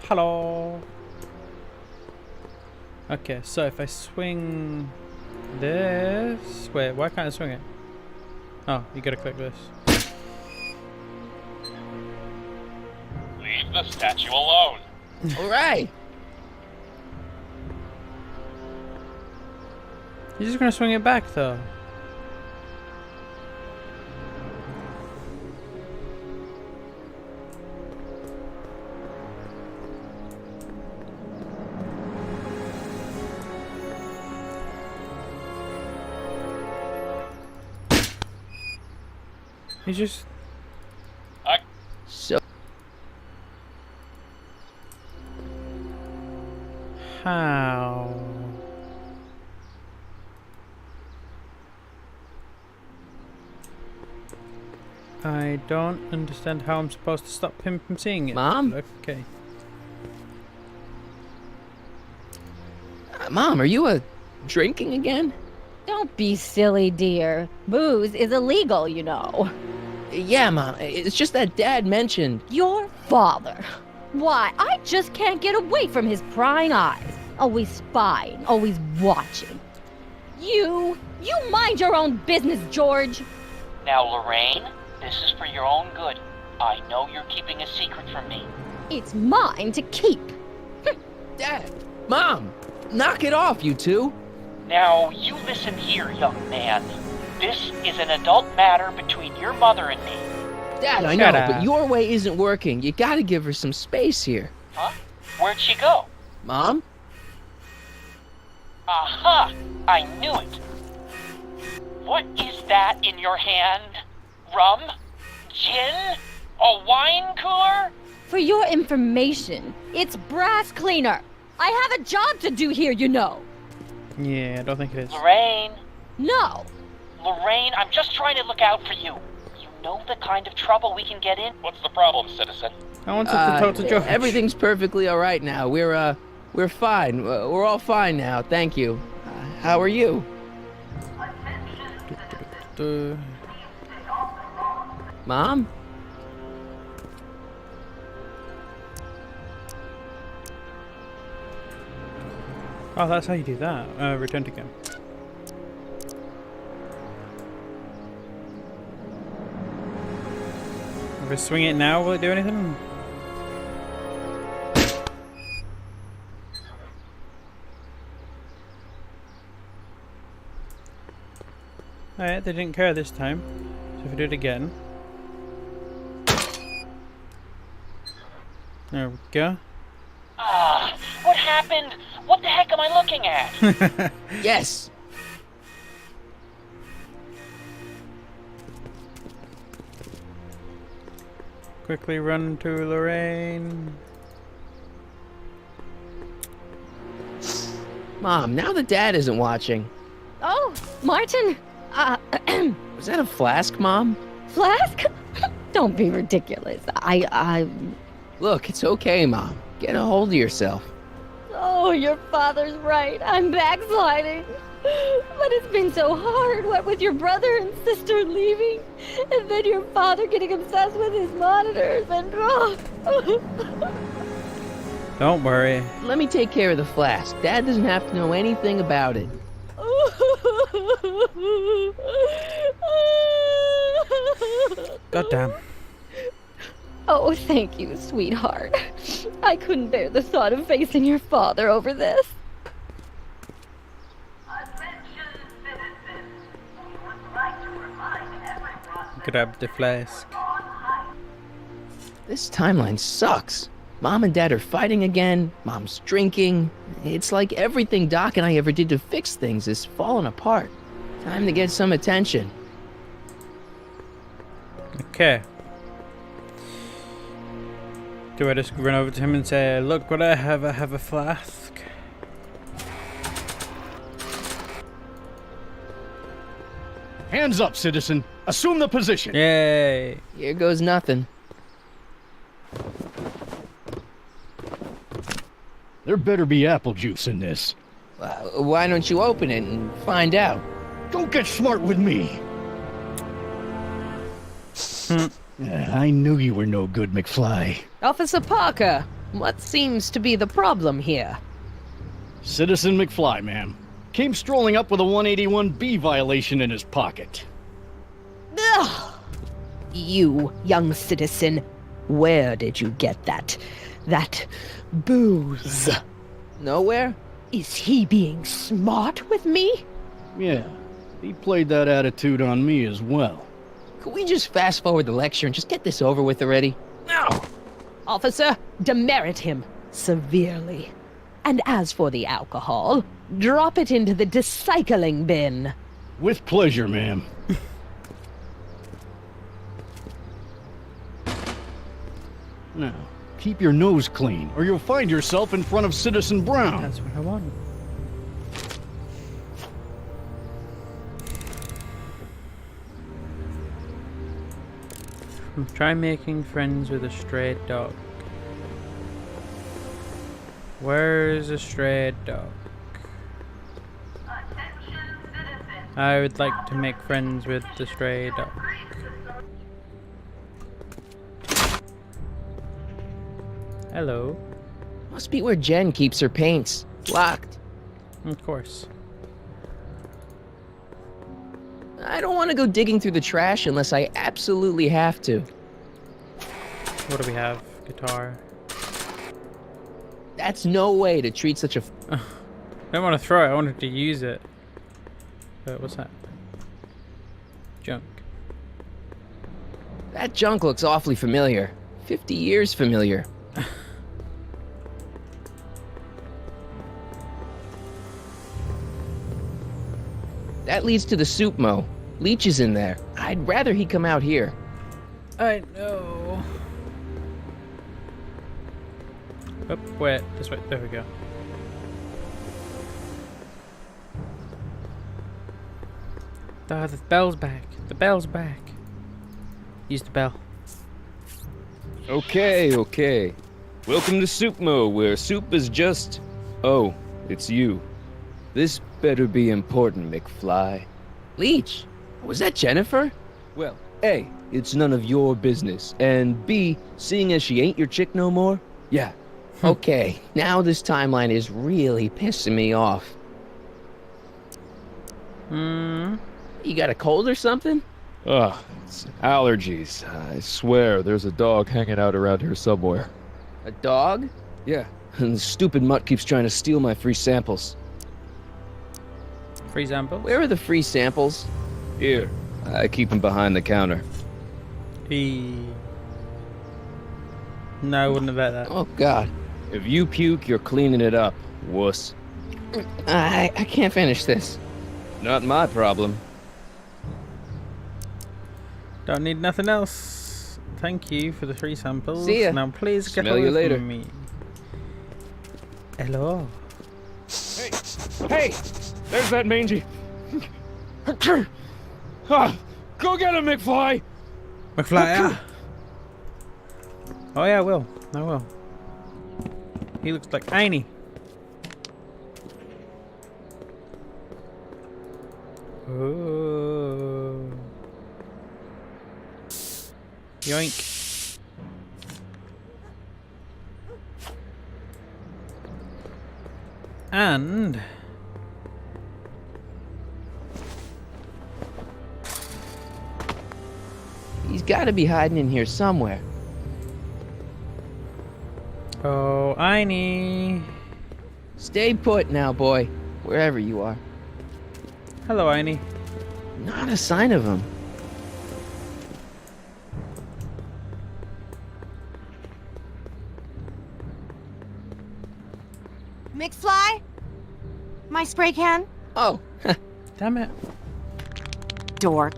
Hello. Okay, so if I swing this, wait, why can't I swing it? Oh, you gotta click this. Leave the statue alone. All right. You're just gonna swing it back, though. You just... So... How? I don't understand how I'm supposed to stop him from seeing it. Mom? Okay. Mom, are you drinking again? Don't be silly, dear. Booze is illegal, you know. Yeah, Mom. It's just that Dad mentioned... Your father. Why, I just can't get away from his prying eyes. Always spying, always watching. You mind your own business, George. Now, Lorraine, this is for your own good. I know you're keeping a secret from me. It's mine to keep. Dad! Mom! Knock it off, you two! Now, you listen here, young man. This is an adult matter between your mother and me. Dad, I know, but your way isn't working. You gotta give her some space here. Huh? Where'd she go? Mom? Aha! I knew it. What is that in your hand? Rum? Gin? A wine cooler? For your information, it's brass cleaner. I have a job to do here, you know. Yeah, I don't think it is. Lorraine? No. Lorraine, I'm just trying to look out for you. You know the kind of trouble we can get in? What's the problem, citizen? I want to talk to George. Everything's perfectly all right now. We're fine. We're all fine now, thank you. How are you? Mom? Oh, that's how you do that. Return to game. If I swing it now, will it do anything? Alright, they didn't care this time. So if I do it again. There we go. Ah, what happened? What the heck am I looking at? Yes! Quickly run to Lorraine. Mom, now that Dad isn't watching. Oh, Martin. Was that a flask, Mom? Flask? Don't be ridiculous. Look, it's okay, Mom. Get a hold of yourself. Oh, your father's right. I'm backsliding. But it's been so hard, what with your brother and sister leaving, and then your father getting obsessed with his monitors, and Don't worry. Let me take care of the flask. Dad doesn't have to know anything about it. God damn. Oh, thank you, sweetheart. I couldn't bear the thought of facing your father over this. Grab the flask. This timeline sucks. Mom and Dad are fighting again. Mom's drinking. It's like everything Doc and I ever did to fix things is falling apart. Time to get some attention. Okay. Do I just run over to him and say, look what I have a flask? Hands up, citizen. Assume the position. Yay! Here goes nothing. There better be apple juice in this. Why don't you open it and find out? Don't get smart with me. I knew you were no good, McFly. Officer Parker, what seems to be the problem here? Citizen McFly, ma'am. Came strolling up with a 181B violation in his pocket. Ugh! You, young citizen, where did you get that booze? Nowhere? Is he being smart with me? Yeah, he played that attitude on me as well. Could we just fast forward the lecture and just get this over with already? No! Officer, demerit him severely. And as for the alcohol, drop it into the recycling bin. With pleasure, ma'am. Now, keep your nose clean, or you'll find yourself in front of Citizen Brown. That's what I want. Try making friends with a stray dog. Where's a stray dog? I would like to make friends with the stray dog. Hello. Must be where Jen keeps her paints. Locked. Of course. I don't want to go digging through the trash unless I absolutely have to. What do we have? Guitar. That's no way to treat such a... I don't want to throw it, I wanted to use it. What's that? Junk. That junk looks awfully familiar. 50 years familiar. That leads to the soup mo. Leech is in there. I'd rather he come out here. I know. Oh, wait, this way. There we go. Ah, the bell's back. The bell's back. Use the bell. Okay. Welcome to Soup Mo, where soup is just... Oh, it's you. This better be important, McFly. Leech, was that Jennifer? Well, A, it's none of your business, and B, seeing as she ain't your chick no more, yeah. Okay, now this timeline is really pissing me off. You got a cold or something? Ugh, it's allergies. I swear there's a dog hanging out around here somewhere. A dog? Yeah, and the stupid mutt keeps trying to steal my free samples. Free samples? Where are the free samples? Here, I keep them behind the counter. No, I wouldn't have let that. Oh, God. If you puke, you're cleaning it up, wuss. I can't finish this. Not my problem. Don't need nothing else. Thank you for the free samples. See ya. Now please get Smell away you later. from me. Hello. Hey! There's that mangy. Go get him, McFly! McFly, yeah. Oh yeah, I will. I will. He looks like Annie. Oh. Yoink. And He's got to be hiding in here somewhere. Oh, Einie. Stay put now, boy. Wherever you are. Hello, Einie. Not a sign of him. McFly? My spray can? Oh. Damn it. Dork.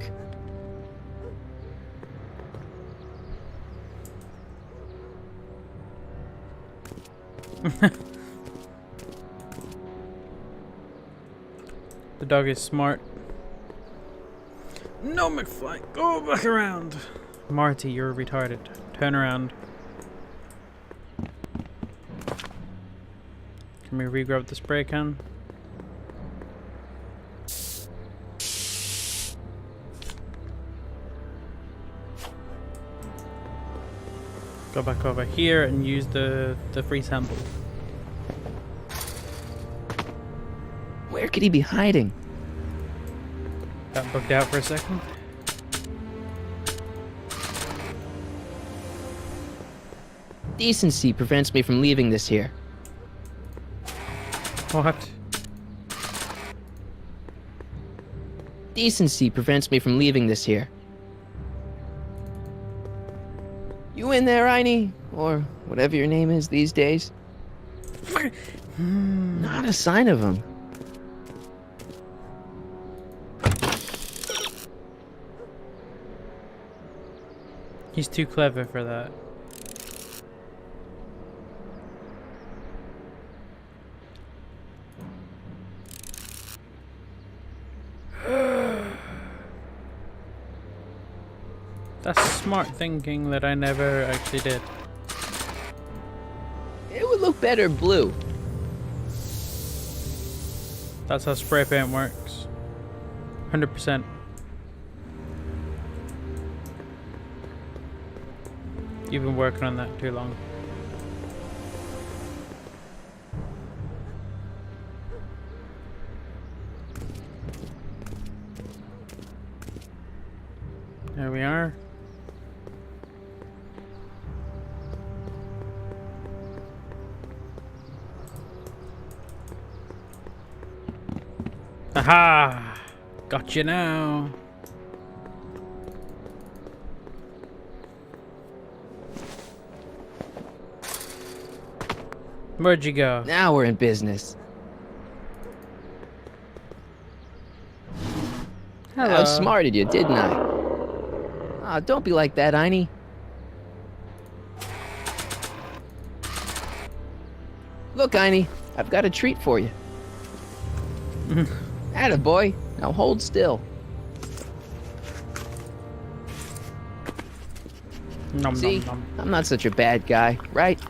The dog is smart. No, McFly, go back around. Marty, you're retarded. Turn around. Can we regrab the spray can? Go back over here and use the free sample. Where could he be hiding? Got bugged out for a second. Decency prevents me from leaving this here. What? Decency prevents me from leaving this here. You in there, Einie? Or whatever your name is these days? Not a sign of him. He's too clever for that. That's smart thinking that I never actually did. It would look better blue. That's how spray paint works. 100%. You've been working on that too long. There we are. Aha! Got you now. Where'd you go? Now we're in business. Hello. I outsmarted you, didn't I? Ah, don't be like that, Einie. Look, Einie, I've got a treat for you. Attaboy. Now hold still. Nom, See, nom, nom. I'm not such a bad guy, right?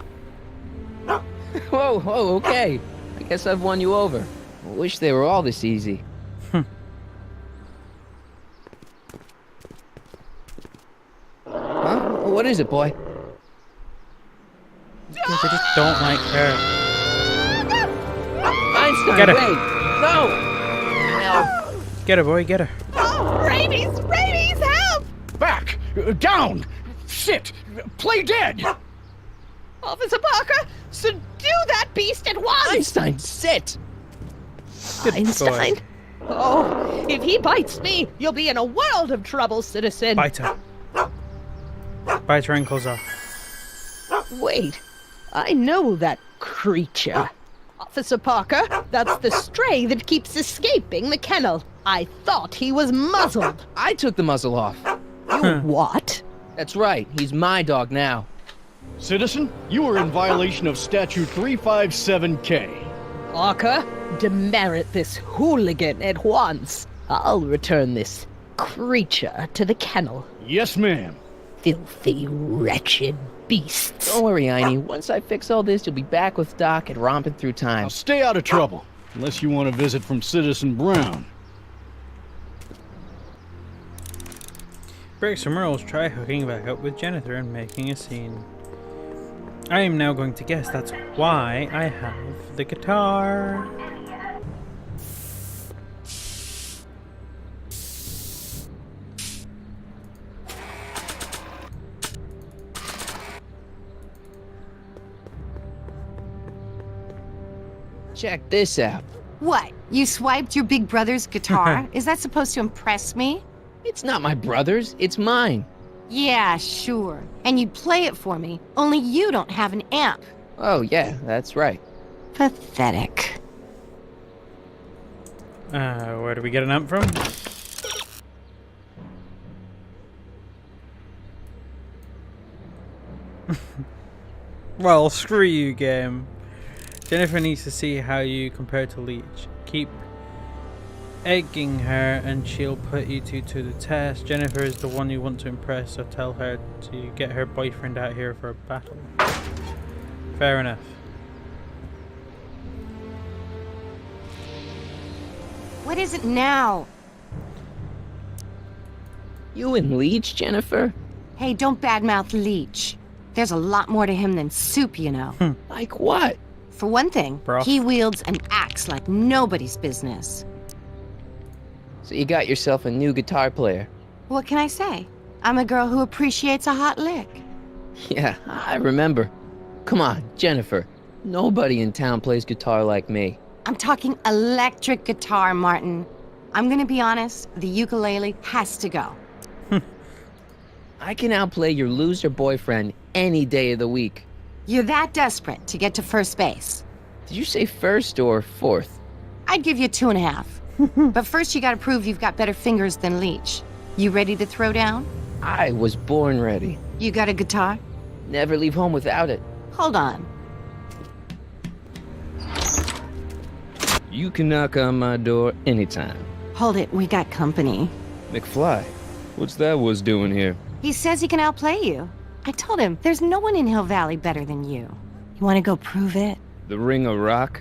Whoa, okay. I guess I've won you over. I wish they were all this easy. Huh? What is it, boy? Because I just don't like her. Einstein, Get her. wait! No! No! Get her, boy, get her. Oh, rabies! Rabies, help! Back! Down! Sit! Play dead! Officer Parker, subdue that beast at once! Einstein, sit! Good Einstein? boy. Oh, if he bites me, you'll be in a world of trouble, citizen. Bite her. Bite her ankles off. Wait, I know that creature. Officer Parker, that's the stray that keeps escaping the kennel. I thought he was muzzled. I took the muzzle off. You what? That's right, he's my dog now. Citizen, you are in violation of Statute 357K. Parker, demerit this hooligan at once. I'll return this creature to the kennel. Yes, ma'am. Filthy, wretched beasts. Don't worry, Einie. Once I fix all this, you'll be back with Doc and romping through time. Now stay out of trouble, unless you want a visit from Citizen Brown. Break some rules, try hooking back up with Jennifer and making a scene. I am now going to guess that's why I have the guitar. Check this out. What? You swiped your big brother's guitar? Is that supposed to impress me? It's not my brother's, it's mine. Yeah, sure. And you'd play it for me, only you don't have an amp. Oh, yeah, that's right. Pathetic. Where do we get an amp from? Well, screw you, game. Jennifer needs to see how you compare to Leech. Keep egging her and she'll put you two to the test. Jennifer is the one you want to impress, so tell her to get her boyfriend out here for a battle. Fair enough. What is it now? You and Leech, Jennifer? Hey, don't badmouth Leech. There's a lot more to him than soup, you know. Like what? For one thing, he wields an axe like nobody's business. So you got yourself a new guitar player. What can I say? I'm a girl who appreciates a hot lick. Yeah, I remember. Come on, Jennifer. Nobody in town plays guitar like me. I'm talking electric guitar, Martin. I'm gonna be honest, the ukulele has to go. I can outplay your loser boyfriend any day of the week. You're that desperate to get to first base. Did you say first or fourth? I'd give you 2.5. But first you gotta prove you've got better fingers than Leech. You ready to throw down? I was born ready. You got a guitar? Never leave home without it. Hold on. You can knock on my door anytime. Hold it, we got company. McFly, what's that was doing here? He says he can outplay you. I told him, there's no one in Hill Valley better than you. You wanna go prove it? The Ring of Rock?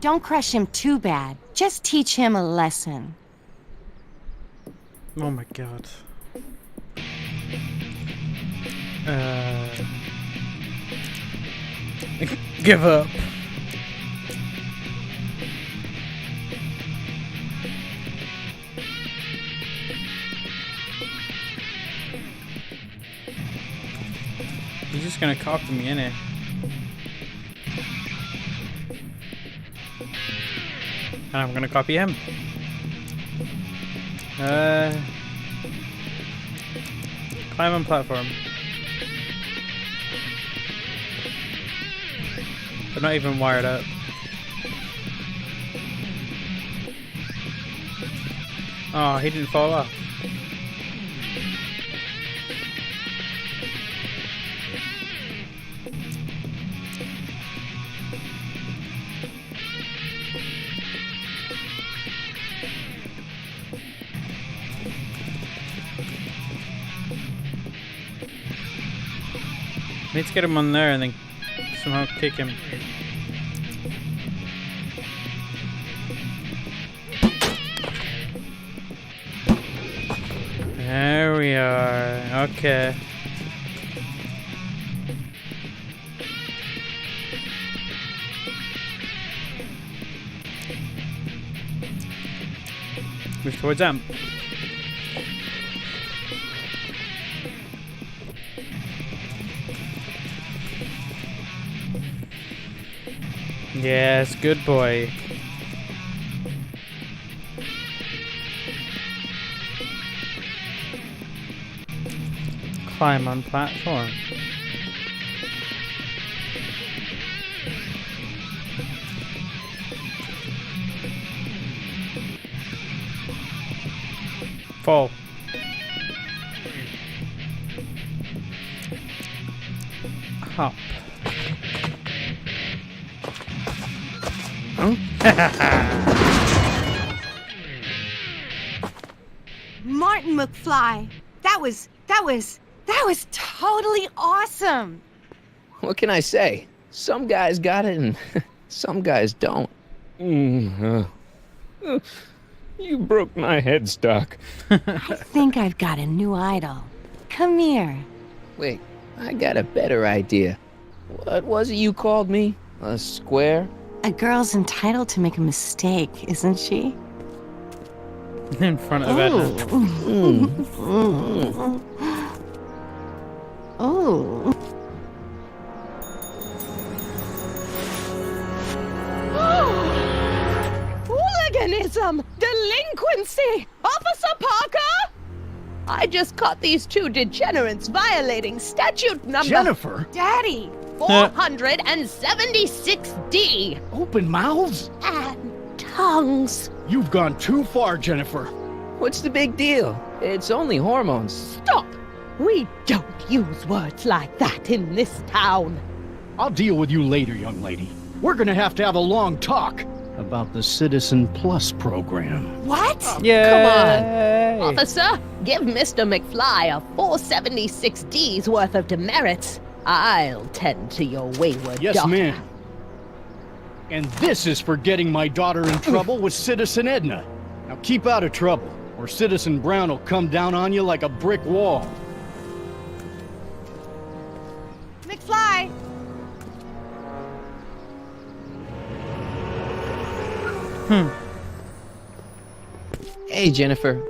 Don't crush him too bad. Just teach him a lesson. Oh my god. Give up. He's just gonna copy me, innit? And I'm gonna copy him. Climb on platform. They're not even wired up. Oh, he didn't fall off. Need to get him on there and then somehow kick him. There we are. Okay. Move towards them. Yes, good boy. Climb on platform. Fall. Hop. Martin McFly, that was totally awesome. What can I say? Some guys got it and some guys don't. You broke my headstock. I think I've got a new idol. Come here. Wait, I got a better idea. What was it you called me? A square? A girl's entitled to make a mistake, isn't she? In front of Edna. Oh. hooliganism! Delinquency! Officer Parker! I just caught these two degenerates violating statute number... Jennifer! Daddy! 476D! Open mouths? And tongues. You've gone too far, Jennifer. What's the big deal? It's only hormones. Stop! We don't use words like that in this town. I'll deal with you later, young lady. We're gonna have to have a long talk about the Citizen Plus program. What? Yay! Come on. Officer, give Mr. McFly a 476D's worth of demerits. I'll tend to your wayward Yes, daughter. ma'am. And this is for getting my daughter in trouble with Citizen Edna. Now keep out of trouble, or Citizen Brown will come down on you like a brick wall. McFly! Hey, Jennifer.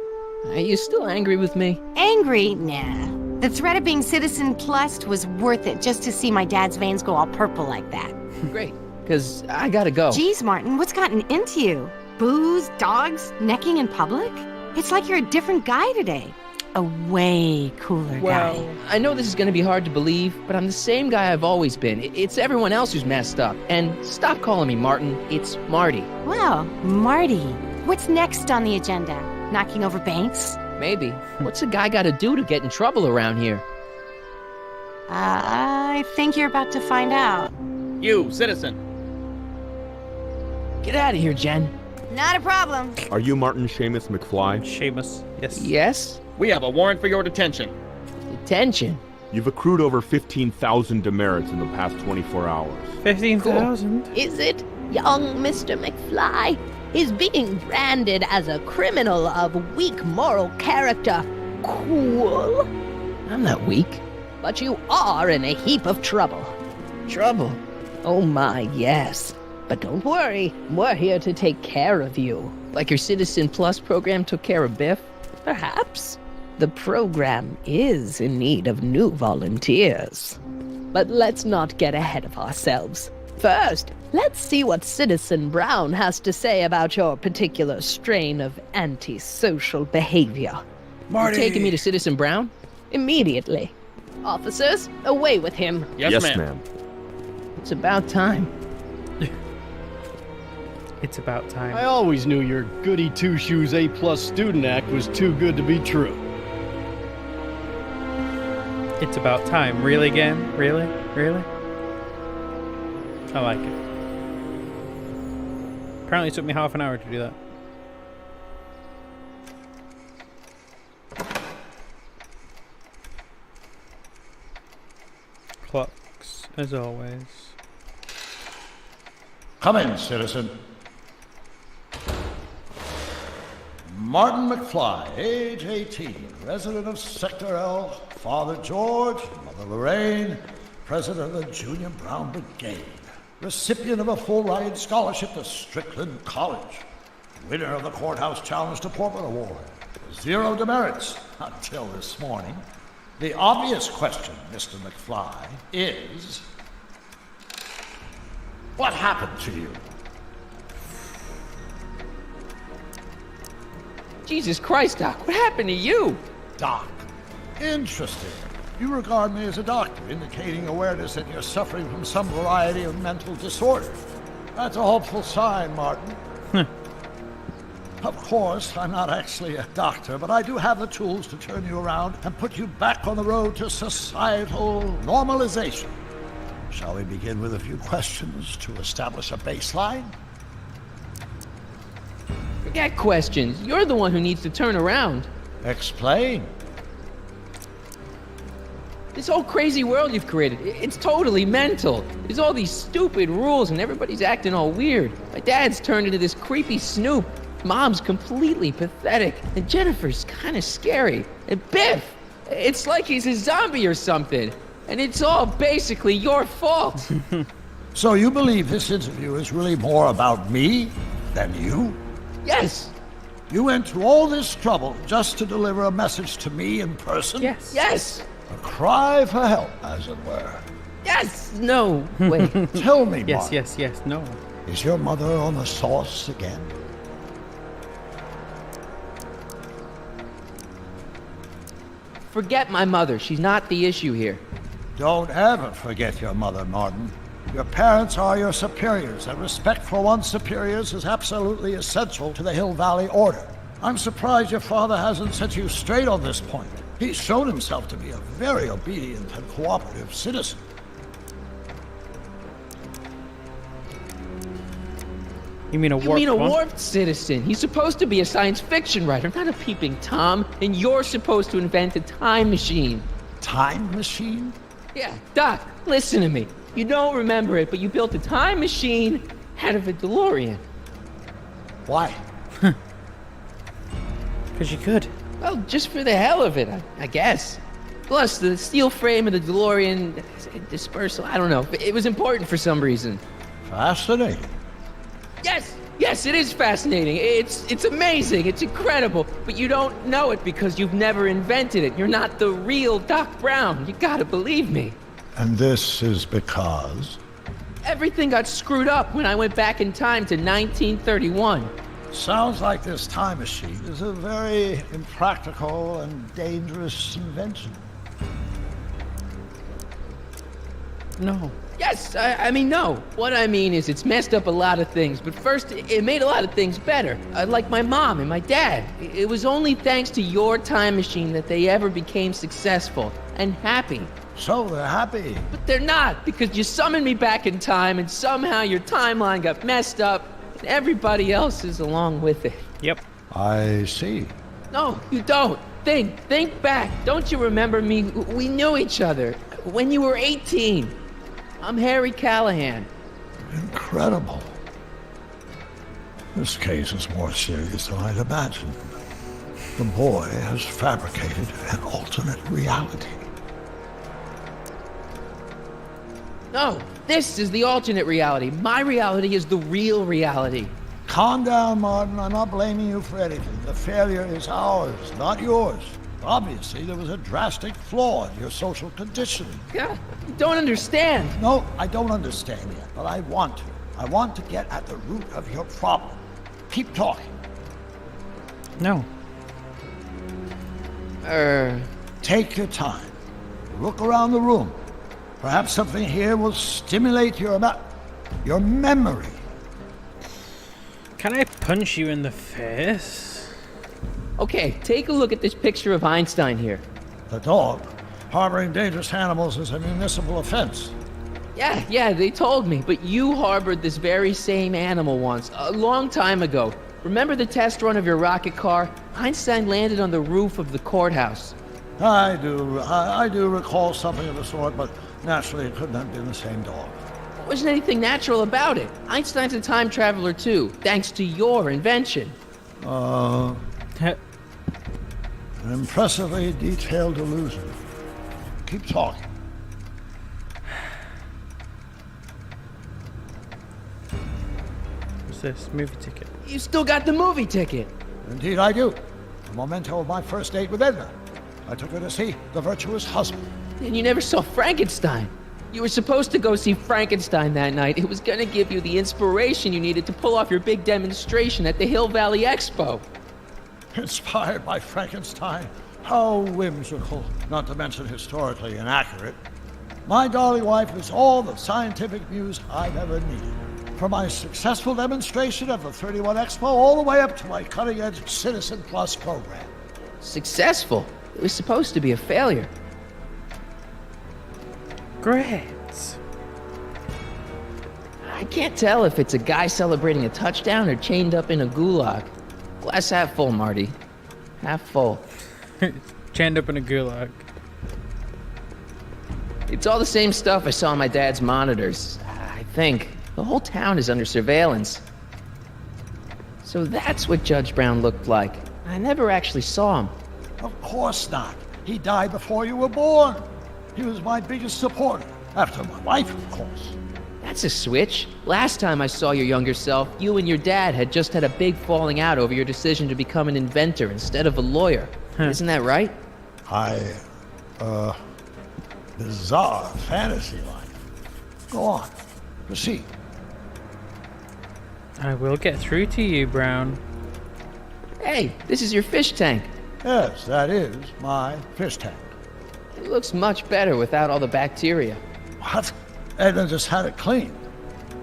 Are you still angry with me? Angry? Nah. The threat of being Citizen Plus was worth it just to see my dad's veins go all purple like that. Great, because I gotta go. Geez, Martin, what's gotten into you? Booze, dogs, necking in public? It's like you're a different guy today. A way cooler guy. I know this is gonna be hard to believe, but I'm the same guy I've always been. It's everyone else who's messed up. And stop calling me Martin. It's Marty. Well, Marty, what's next on the agenda? Knocking over banks? Maybe. What's a guy gotta do to get in trouble around here? I think you're about to find out. You, citizen. Get out of here, Jen. Not a problem. Are you Martin Seamus McFly? Seamus, yes. Yes? We have a warrant for your detention. Detention? You've accrued over 15,000 demerits in the past 24 hours. 15,000? Cool. Is it? Young Mr. McFly is being branded as a criminal of weak moral character. Cool. I'm not weak. But you are in a heap of trouble. Trouble? Oh my, yes. But don't worry, we're here to take care of you. Like your Citizen Plus program took care of Biff? Perhaps. The program is in need of new volunteers. But let's not get ahead of ourselves. First, let's see what Citizen Brown has to say about your particular strain of antisocial behavior. Marty! You taking me to Citizen Brown? Immediately. Officers, away with him. Yes, ma'am. It's about time. It's about time. I always knew your goody two-shoes A-plus student act was too good to be true. It's about time. Really, game? Really? Really? I like it. Apparently it took me half an hour to do that. Clocks, as always. Come in, citizen. Martin McFly, age 18, resident of Sector L, Father George, Mother Lorraine, president of the Junior Brown Brigade, recipient of a full-ride scholarship to Strickland College, winner of the Courthouse Challenge to Portland Award, 0 demerits until this morning. The obvious question, Mr. McFly, is... what happened to you? Jesus Christ, Doc, what happened to you? Doc. Interesting. You regard me as a doctor, indicating awareness that you're suffering from some variety of mental disorder. That's a hopeful sign, Martin. Of course, I'm not actually a doctor, but I do have the tools to turn you around and put you back on the road to societal normalization. Shall we begin with a few questions to establish a baseline? Forget questions. You're the one who needs to turn around. Explain. This whole crazy world you've created, it's totally mental. There's all these stupid rules and everybody's acting all weird. My dad's turned into this creepy snoop. Mom's completely pathetic. And Jennifer's kind of scary. And Biff, it's like he's a zombie or something. And it's all basically your fault. So you believe this interview is really more about me than you? Yes. You went to all this trouble just to deliver a message to me in person? Yes. Yes. A cry for help, as it were. Yes. No. Wait. Tell me, Yes, Mark. yes, yes, no. Is your mother on the sauce again? Forget my mother. She's not the issue here. Don't ever forget your mother, Martin. Your parents are your superiors, and respect for one's superiors is absolutely essential to the Hill Valley Order. I'm surprised your father hasn't set you straight on this point. He's shown himself to be a very obedient and cooperative citizen. You mean a warped citizen? He's supposed to be a science fiction writer, not a peeping Tom. And you're supposed to invent a time machine. Time machine? Yeah, Doc, listen to me. You don't remember it, but you built a time machine out of a DeLorean. Why? Because you could. Well, just for the hell of it, I guess. Plus, the steel frame of the DeLorean dispersal, I don't know. It was important for some reason. Fascinating. Yes, it is fascinating. It's amazing. It's incredible. But you don't know it because you've never invented it. You're not the real Doc Brown. You gotta believe me. And this is because? Everything got screwed up when I went back in time to 1931. Sounds like this time machine is a very impractical and dangerous invention. No. Yes, I mean, no. What I mean is it's messed up a lot of things, but first, it made a lot of things better. Like my mom and my dad. It was only thanks to your time machine that they ever became successful and happy. So they're happy. But they're not, because you summoned me back in time, and somehow your timeline got messed up, and everybody else is along with it. Yep. I see. No, you don't. Think back. Don't you remember me? We knew each other when you were 18. I'm Harry Callahan. Incredible. This case is more serious than I'd imagined. The boy has fabricated an alternate reality. No, this is the alternate reality. My reality is the real reality. Calm down, Martin. I'm not blaming you for anything. The failure is ours, not yours. Obviously, there was a drastic flaw in your social conditioning. Yeah, you don't understand. No, I don't understand yet, but I want to. I want to get at the root of your problem. Keep talking. No. Take your time. Look around the room. Perhaps something here will stimulate your memory. Can I punch you in the face? Okay, take a look at this picture of Einstein here. The dog. Harboring dangerous animals is a municipal offense. Yeah, they told me, but you harbored this very same animal once, a long time ago. Remember the test run of your rocket car? Einstein landed on the roof of the courthouse. I do recall something of the sort, but naturally it couldn't have been the same dog. There wasn't anything natural about it. Einstein's a time traveler too, thanks to your invention. An impressively detailed illusion. Keep talking. What's this? Movie ticket. You still got the movie ticket. Indeed I do. A memento of my first date with Edna. I took her to see The Virtuous Husband. And you never saw Frankenstein. You were supposed to go see Frankenstein that night. It was gonna give you the inspiration you needed to pull off your big demonstration at the Hill Valley Expo. Inspired by Frankenstein? How whimsical, not to mention historically inaccurate. My darling wife is all the scientific muse I've ever needed. From my successful demonstration of the 31 Expo all the way up to my cutting-edge Citizen Plus program. Successful? It was supposed to be a failure. Great. I can't tell if it's a guy celebrating a touchdown or chained up in a gulag. Glass half full, Marty. Half full. Chained up in a gulag. It's all the same stuff I saw on my dad's monitors. I think. The whole town is under surveillance. So that's what Judge Brown looked like. I never actually saw him. Of course not. He died before you were born. He was my biggest supporter, after my wife, of course. That's a switch. Last time I saw your younger self, you and your dad had just had a big falling out over your decision to become an inventor instead of a lawyer. Isn't that right? Bizarre fantasy life. Go on. Proceed. I will get through to you, Brown. Hey, this is your fish tank. Yes, that is my fish tank. It looks much better without all the bacteria. What? Edna just had it cleaned.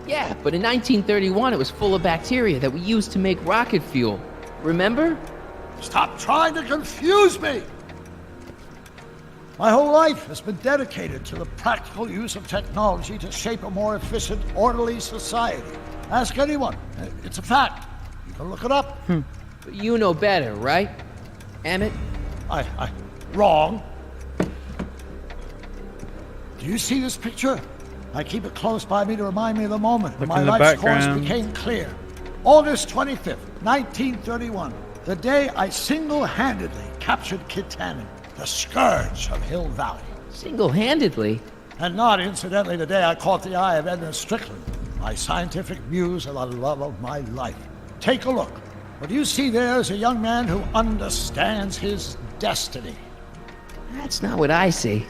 Yeah, but in 1931 it was full of bacteria that we used to make rocket fuel. Remember? Stop trying to confuse me! My whole life has been dedicated to the practical use of technology to shape a more efficient, orderly society. Ask anyone. It's a fact. You can look it up. But you know better, right? Emmett? Wrong. Do you see this picture? I keep it close by me to remind me of the moment when my life's course became clear. August 25th, 1931. The day I single-handedly captured Kit Tannen, the scourge of Hill Valley. Single-handedly? And not incidentally the day I caught the eye of Edna Strickland, my scientific muse and the love of my life. Take a look. What you see there is a young man who understands his destiny. That's not what I see.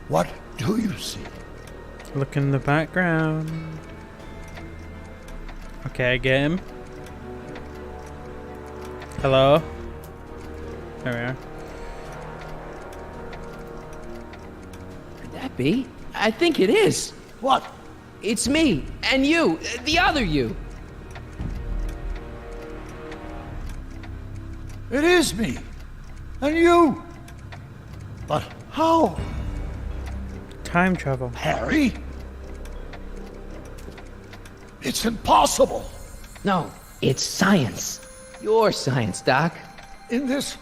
What do you see? Look in the background. Okay, I get him. Hello? There we are. Could that be? I think it is. What? It's me, and you, the other you. It is me. And you. But how? Time travel. Harry? It's impossible. No, it's science. Your science, Doc. In this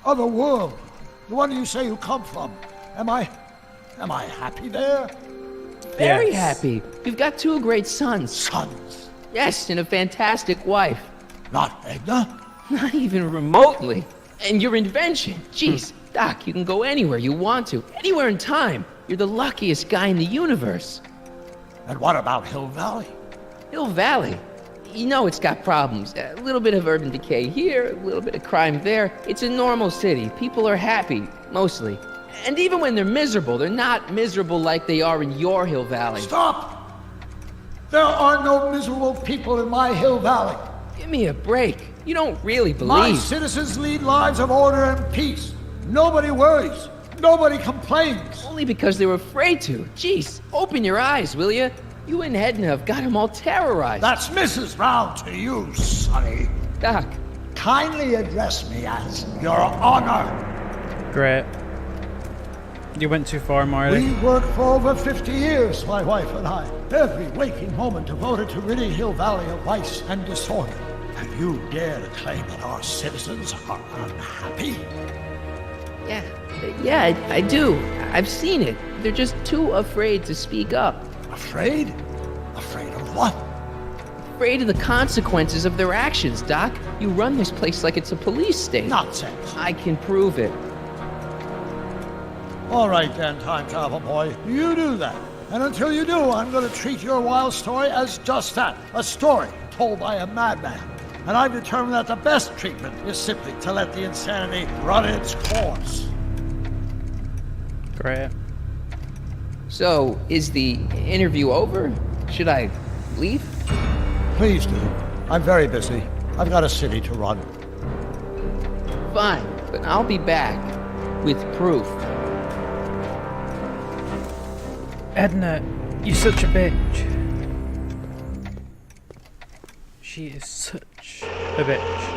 other world, the one you say you come from, am I happy there? Very happy. You've got 2 great sons. Sons? Yes, and a fantastic wife. Not Edna? Not even remotely. And your invention. Jeez, Doc, you can go anywhere you want to. Anywhere in time. You're the luckiest guy in the universe. And what about Hill Valley? Hill Valley? You know it's got problems. A little bit of urban decay here, a little bit of crime there. It's a normal city. People are happy, mostly. And even when they're miserable, they're not miserable like they are in your Hill Valley. Stop! There are no miserable people in my Hill Valley. Give me a break. You don't really believe. My citizens lead lives of order and peace. Nobody worries. Nobody complains. Only because they were afraid to. Jeez, open your eyes, will you? You and Edna have got them all terrorized. That's Mrs. Brown to you, Sonny. Doc. Kindly address me as Your Honor. Great. You went too far, Marty. We worked for over 50 years, my wife and I. Every waking moment devoted to ridding Hill Valley of vice and disorder. And you dare to claim that our citizens are unhappy? Yeah, I do. I've seen it. They're just too afraid to speak up. Afraid? Afraid of what? Afraid of the consequences of their actions, Doc. You run this place like it's a police state. Nonsense. I can prove it. All right then, time travel boy. You do that. And until you do, I'm going to treat your wild story as just that. A story told by a madman. And I've determined that the best treatment is simply to let the insanity run its course. Great. So, is the interview over? Should I leave? Please do. I'm very busy. I've got a city to run. Fine, but I'll be back with proof. Edna, you're such a bitch. She is such a bitch.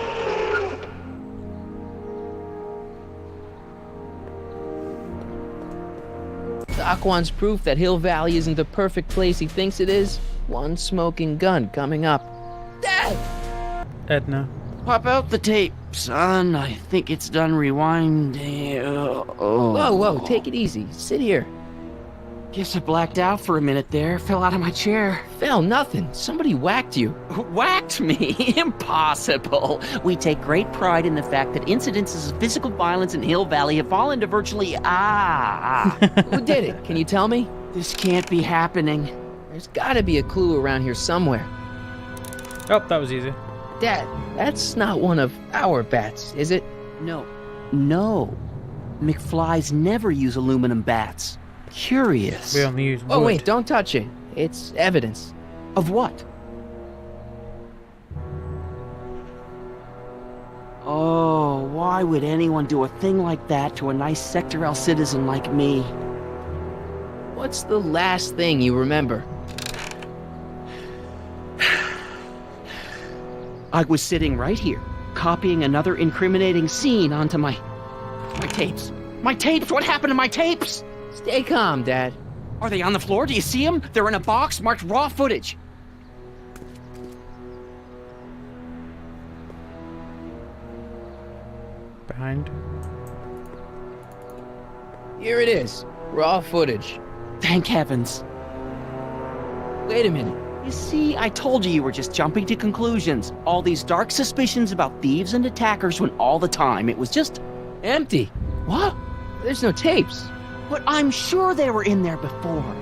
Doc wants proof that Hill Valley isn't the perfect place he thinks it is. One smoking gun coming up. Dad! Edna. Pop out the tape, son. I think it's done rewinding. Whoa, take it easy. Sit here. Guess I blacked out for a minute there. Fell out of my chair. Fell nothing. Somebody whacked you. Whacked me? Impossible. We take great pride in the fact that incidences of physical violence in Hill Valley have fallen to virtually Who did it? Can you tell me? This can't be happening. There's gotta be a clue around here somewhere. Oh, that was easy. Dad, that's not one of our bats, is it? No. McFlys never use aluminum bats. Curious. We only use wood. Oh, wait, don't touch it. It's evidence. Of what? Oh, why Why would anyone do a thing like that to a nice Sector L citizen like me? What's the last thing you remember? I was sitting right here, copying another incriminating scene onto my tapes. My tapes! What happened to my tapes? Stay calm, Dad. Are they on the floor? Do you see them? They're in a box marked raw footage. Behind. Here it is. Raw footage. Thank heavens. Wait a minute. You see, I told you were just jumping to conclusions. All these dark suspicions about thieves and attackers when all the time it was just empty. What? There's no tapes. But I'm sure they were in there before.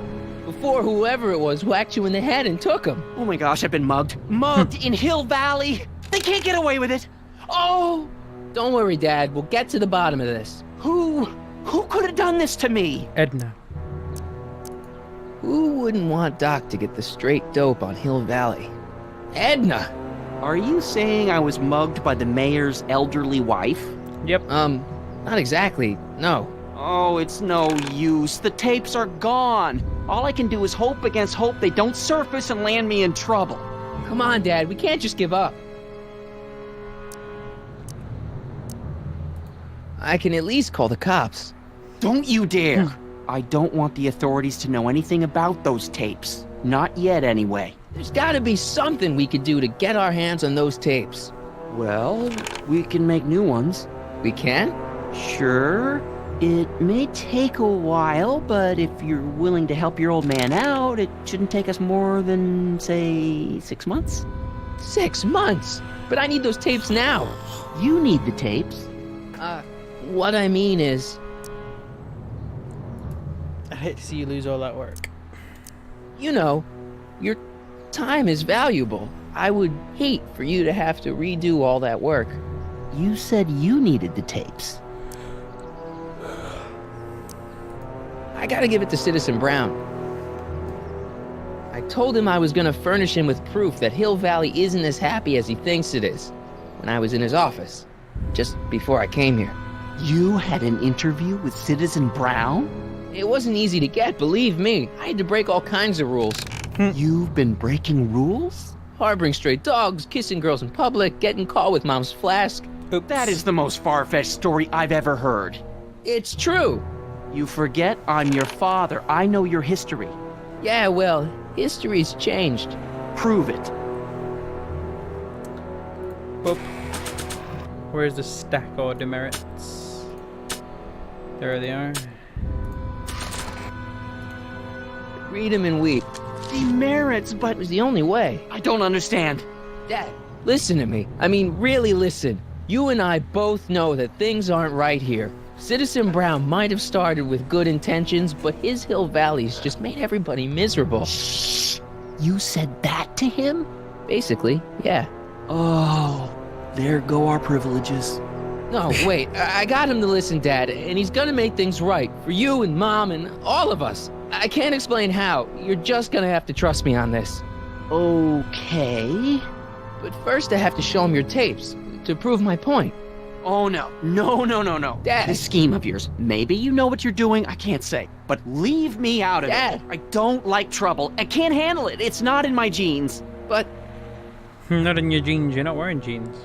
Before whoever it was whacked you in the head and took them. Oh my gosh, I've been mugged. Mugged in Hill Valley. They can't get away with it. Oh! Don't worry, Dad. We'll get to the bottom of this. Who could have done this to me? Edna. Who wouldn't want Doc to get the straight dope on Hill Valley? Edna! Are you saying I was mugged by the mayor's elderly wife? Yep. Not exactly, no. Oh, it's no use. The tapes are gone. All I can do is hope against hope they don't surface and land me in trouble. Come on, Dad. We can't just give up. I can at least call the cops. Don't you dare. I don't want the authorities to know anything about those tapes. Not yet, anyway. There's gotta be something we could do to get our hands on those tapes. Well, we can make new ones. We can? Sure. It may take a while, but if you're willing to help your old man out, it shouldn't take us more than, say, 6 months. 6 months? But I need those tapes now. You need the tapes. What I mean is... I hate to see you lose all that work. You know, your time is valuable. I would hate for you to have to redo all that work. You said you needed the tapes. I gotta give it to Citizen Brown. I told him I was gonna furnish him with proof that Hill Valley isn't as happy as he thinks it is when I was in his office, just before I came here. You had an interview with Citizen Brown? It wasn't easy to get, believe me. I had to break all kinds of rules. You've been breaking rules? Harboring stray dogs, kissing girls in public, getting caught with Mom's flask. Oops. That is the most far-fetched story I've ever heard. It's true. You forget I'm your father. I know your history. Yeah, well, history's changed. Prove it. Boop. Where's the stack or demerits? There they are. Read them and weep. Demerits, but it was the only way. I don't understand. Dad, listen to me. I mean, really listen. You and I both know that things aren't right here. Citizen Brown might have started with good intentions, but his Hill Valley's just made everybody miserable. Shh! You said that to him? Basically, yeah. Oh, there go our privileges. No, wait, I got him to listen, Dad, and he's gonna make things right for you and Mom and all of us. I can't explain how. You're just gonna have to trust me on this. Okay. But first I have to show him your tapes to prove my point. Oh, no. No. Dad. This scheme of yours, maybe you know what you're doing, I can't say. But leave me out of Dad. it. I don't like trouble. I can't handle it. It's not in my genes. But... Not in your jeans. You're not wearing jeans.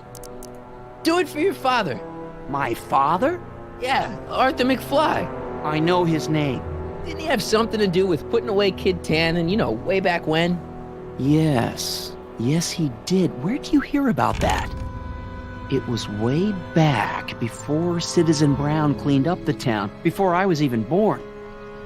Do it for your father. My father? Yeah, Arthur McFly. I know his name. Didn't he have something to do with putting away Kid Tannen, you know, way back when? Yes. Yes, he did. Where'd you hear about that? It was way back before Citizen Brown cleaned up the town, before I was even born.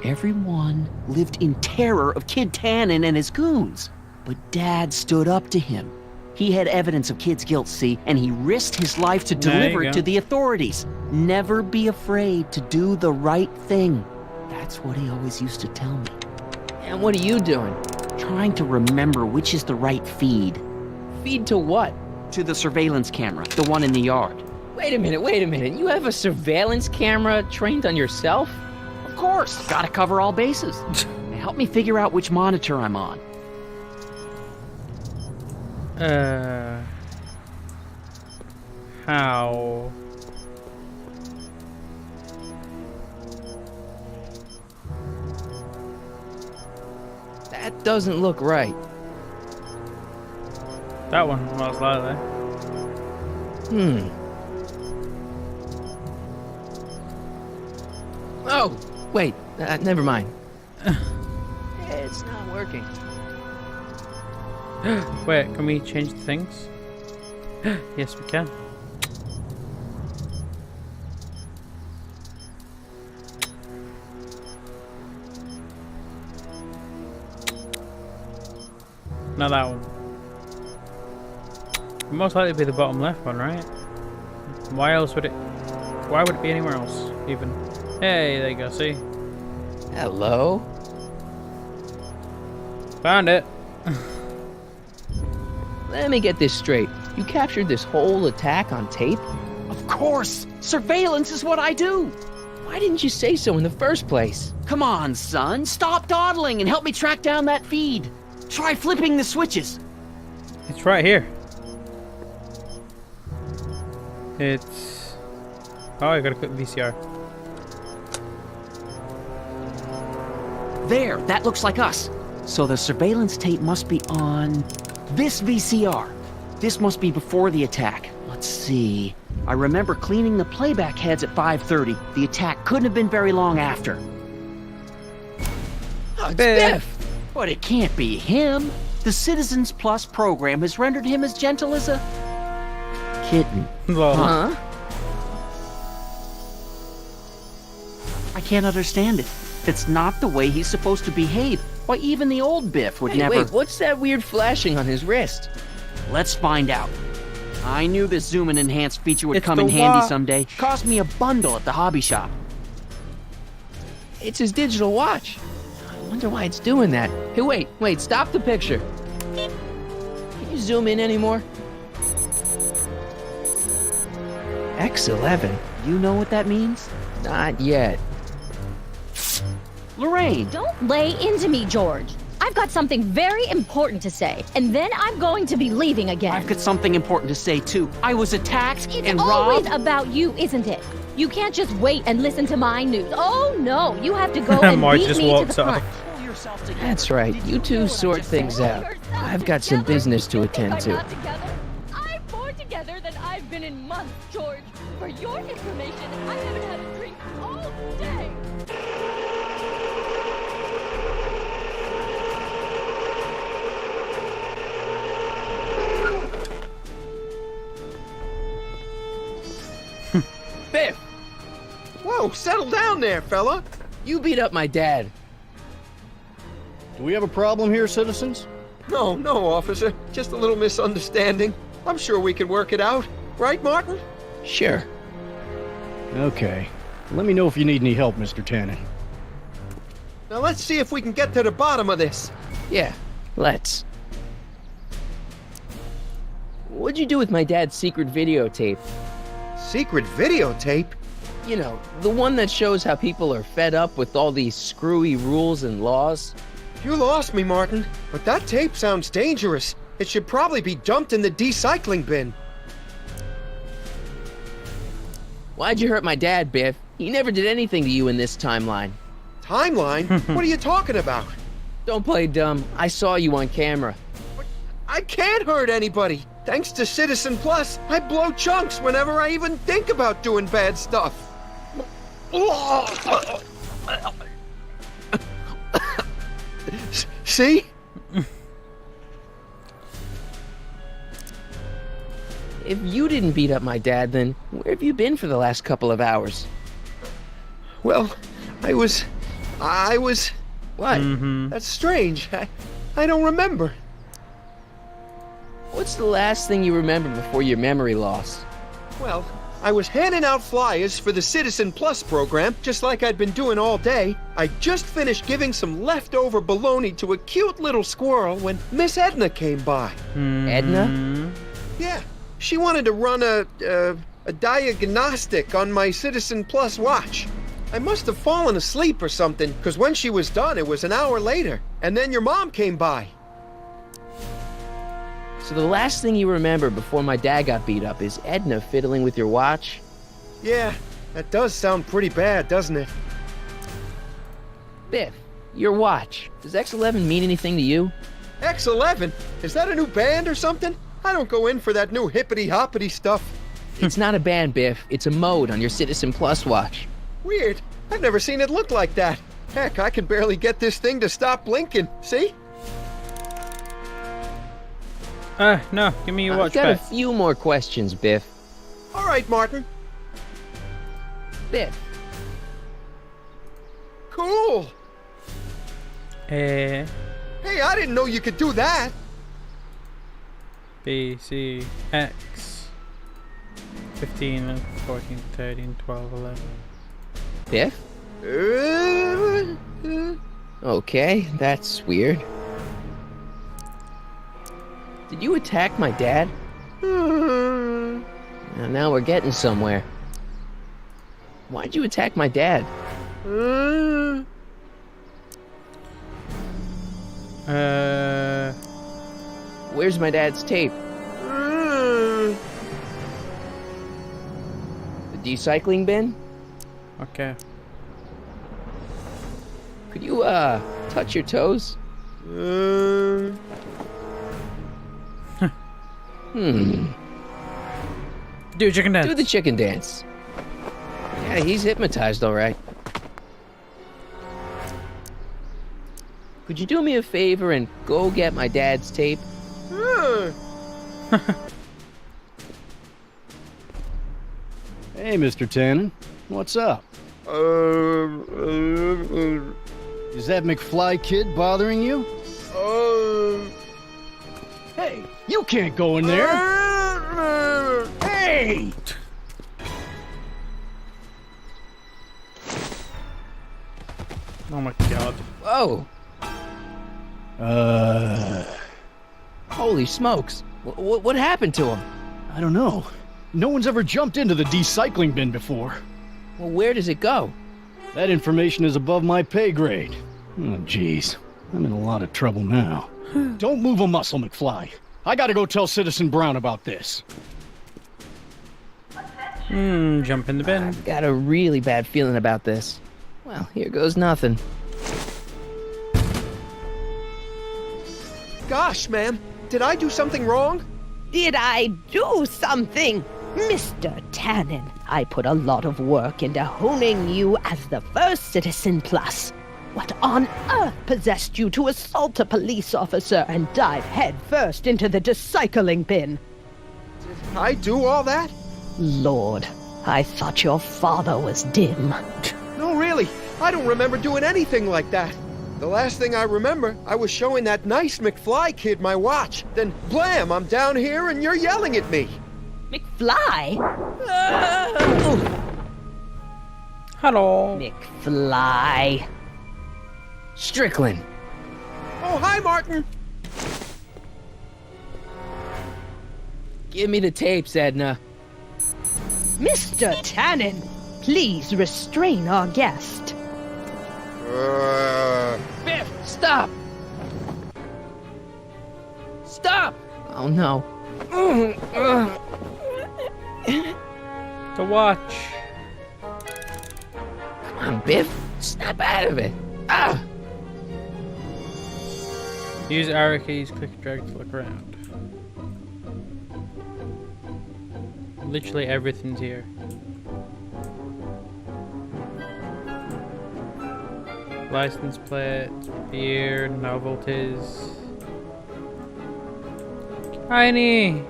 Everyone lived in terror of Kid Tannen and his goons. But Dad stood up to him. He had evidence of Kid's guilt, see, and he risked his life to deliver it to the authorities. Never be afraid to do the right thing. That's what he always used to tell me. And what are you doing? Trying to remember which is the right feed. Feed to what? To the surveillance camera, the one in the yard. Wait a minute. You have a surveillance camera trained on yourself? Of course. Gotta cover all bases. Help me figure out which monitor I'm on. How? doesn't look right. That one, most likely. Oh, wait, never mind. It's not working. Wait, can we change the things? Yes, we can. Not that one. Most likely be the bottom left one, right? Why else would it? Why would it be anywhere else, even? Hey, there you go, see? Hello? Found it. Let me get this straight. You captured this whole attack on tape? Of course! Surveillance is what I do! Why didn't you say so in the first place? Come on, son. Stop dawdling and help me track down that feed. Try flipping the switches. It's right here. It's... Oh, I gotta click VCR. There, that looks like us. So the surveillance tape must be on this VCR. This must be before the attack. Let's see. I remember cleaning the playback heads at 5:30. The attack couldn't have been very long after. Oh, it's Biff! But it can't be him. The Citizens Plus program has rendered him as gentle as a kitten. Huh? I can't understand it. It's not the way he's supposed to behave. Why, even the old Biff would never... Wait, what's that weird flashing on his wrist? Let's find out. I knew this zoom and enhance feature would It's come the in handy wa- someday. Cost me a bundle at the hobby shop. It's his digital watch. I wonder why it's doing that. Hey, wait, stop the picture. Can you zoom in anymore? X11? You know what that means? Not yet. Lorraine! Don't lay into me, George. I've got something very important to say, and then I'm going to be leaving again. I've got something important to say, too. I was attacked It's and always robbed. about you, isn't it? You can't just wait and listen to my news. Oh, no. You have to go and Marge beat just me to walks the off. punch. Pull yourself together. That's right. You two sort things out. I've got some business to attend to. I'm more together than I've been in months, George. For your information, I haven't had a drink all day. Biff! Whoa, settle down there, fella. You beat up my dad. Do we have a problem here, citizens? No, officer. Just a little misunderstanding. I'm sure we can work it out. Right, Martin? Sure. Okay. Let me know if you need any help, Mr. Tannen. Now let's see if we can get to the bottom of this. Yeah, let's. What'd you do with my dad's secret videotape? Secret videotape? You know, the one that shows how people are fed up with all these screwy rules and laws. You lost me, Martin. But that tape sounds dangerous. It should probably be dumped in the recycling bin. Why'd you hurt my dad, Biff? He never did anything to you in this timeline. Timeline? What are you talking about? Don't play dumb. I saw you on camera. I can't hurt anybody. Thanks to Citizen Plus, I blow chunks whenever I even think about doing bad stuff. See? If you didn't beat up my dad, then where have you been for the last couple of hours? Well, I was... What? That's strange. I don't remember. What's the last thing you remember before your memory loss? Well, I was handing out flyers for the Citizen Plus program, just like I'd been doing all day. I just finished giving some leftover bologna to a cute little squirrel when Miss Edna came by. Edna? Yeah, she wanted to run a diagnostic on my Citizen Plus watch. I must have fallen asleep or something, because when she was done, it was an hour later. And then your mom came by. So the last thing you remember before my dad got beat up is Edna fiddling with your watch? Yeah, that does sound pretty bad, doesn't it? Biff, Your watch. Does X11 mean anything to you? X11? Is that a new band or something? I don't go in for that new hippity-hoppity stuff. It's not a band, Biff. It's a mode on your Citizen Plus watch. Weird. I've never seen it look like that. Heck, I can barely get this thing to stop blinking. See? No, give me your watch I've got back. a few more questions, Biff. All right, Martin. Biff. Cool. A, Hey, I didn't know you could do that. B, C, X. 15, 14, 13, 12, 11. Biff? Okay, that's weird. Did you attack my dad? Now we're getting somewhere. Why'd you attack my dad? Where's my dad's tape? The recycling bin? Okay. Could you, touch your toes? Do chicken dance. Do the chicken dance. Yeah, he's hypnotized, all right. Could you do me a favor and go get my dad's tape? Hey, Mr. Tannen. What's up? Is that McFly kid bothering you? Hey, you can't go in there! Hey! Oh my god. Whoa! Holy smokes. What happened to him? I don't know. No one's ever jumped into the recycling bin before. Well, where does it go? That information is above my pay grade. Oh, jeez. I'm in a lot of trouble now. Don't move a muscle, McFly. I gotta go tell Citizen Brown about this. Jump in the bin. I've got a really bad feeling about this. Well, here goes nothing. Gosh, ma'am. Did I do something wrong? Did I do something? Mr. Tannen, I put a lot of work into honing you as the first Citizen Plus. What on earth possessed you to assault a police officer and dive headfirst into the recycling bin? Did I do all that? Lord, I thought your father was dim. No, really. I don't remember doing anything like that. The last thing I remember, I was showing that nice McFly kid my watch. Then, blam, I'm down here and you're yelling at me. McFly? Hello. McFly. Strickland. Oh, hi, Martin. Give me the tapes, Edna. Mr. Tannen, please restrain our guest. Biff, stop! Stop! Oh no. The watch. Come on, Biff. Snap out of it. Ah! Use arrow keys, click drag to look around. Literally everything's here. License plates, beer, novelties. Tiny!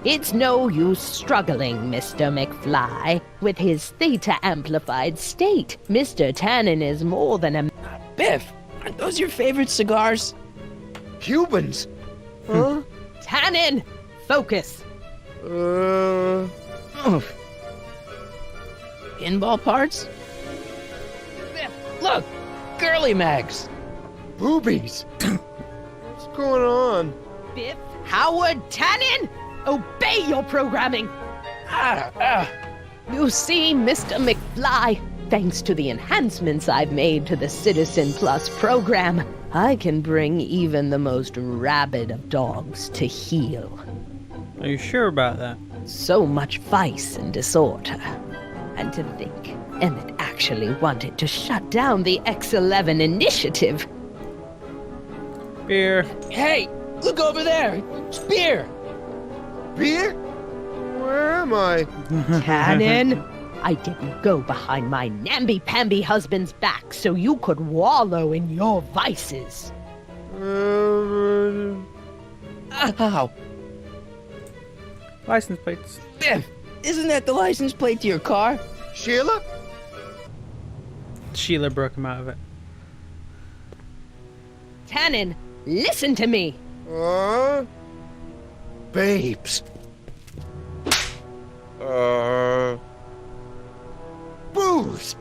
It's no use struggling, Mr. McFly. With his theta-amplified state, Mr. Tannen is more than a... Biff, aren't those your favorite cigars? Cubans? Huh? Tannen! Focus! Pinball parts? Biff, look! Girly mags! Boobies! What's going on? Biff Howard Tannen! Obey your programming! You see, Mr. McFly, thanks to the enhancements I've made to the Citizen Plus program, I can bring even the most rabid of dogs to heel. Are you sure about that? So much vice and disorder. And to think, Emmett actually wanted to shut down the X-11 initiative. Beer. Hey, look over there. It's beer. Beer? Where am I? Tannen, I didn't go behind my namby-pamby husband's back so you could wallow in your vices. Ow. License plates. Biff, isn't that the license plate to your car? Sheila? Sheila broke him out of it. Tannen, listen to me. Babes. Booze.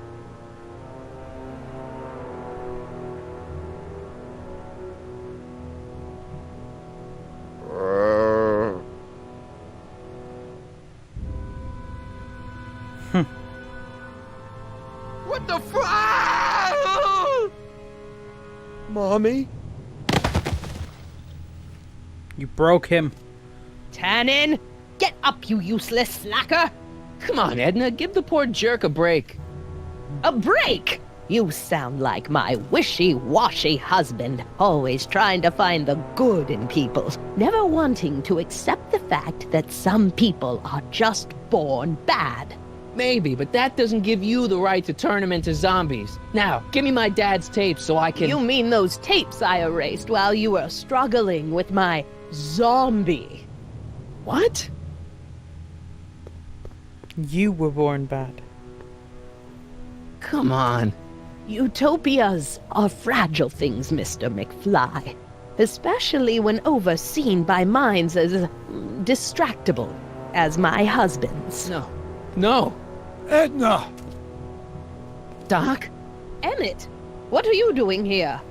What the Mommy? You broke him. Tannen, get up, you useless slacker. Come on, Edna, give the poor jerk a break. A break? You sound like my wishy-washy husband, always trying to find the good in people, never wanting to accept the fact that some people are just born bad. Maybe, but that doesn't give you the right to turn them into zombies. Now, give me my dad's tapes so I can... You mean those tapes I erased while you were struggling with my zombie? What? You were born bad. Come on. Utopias are fragile things, Mr. McFly. Especially when overseen by minds as distractible as my husband's. No. Edna! Doc? Emmett, what are you doing here?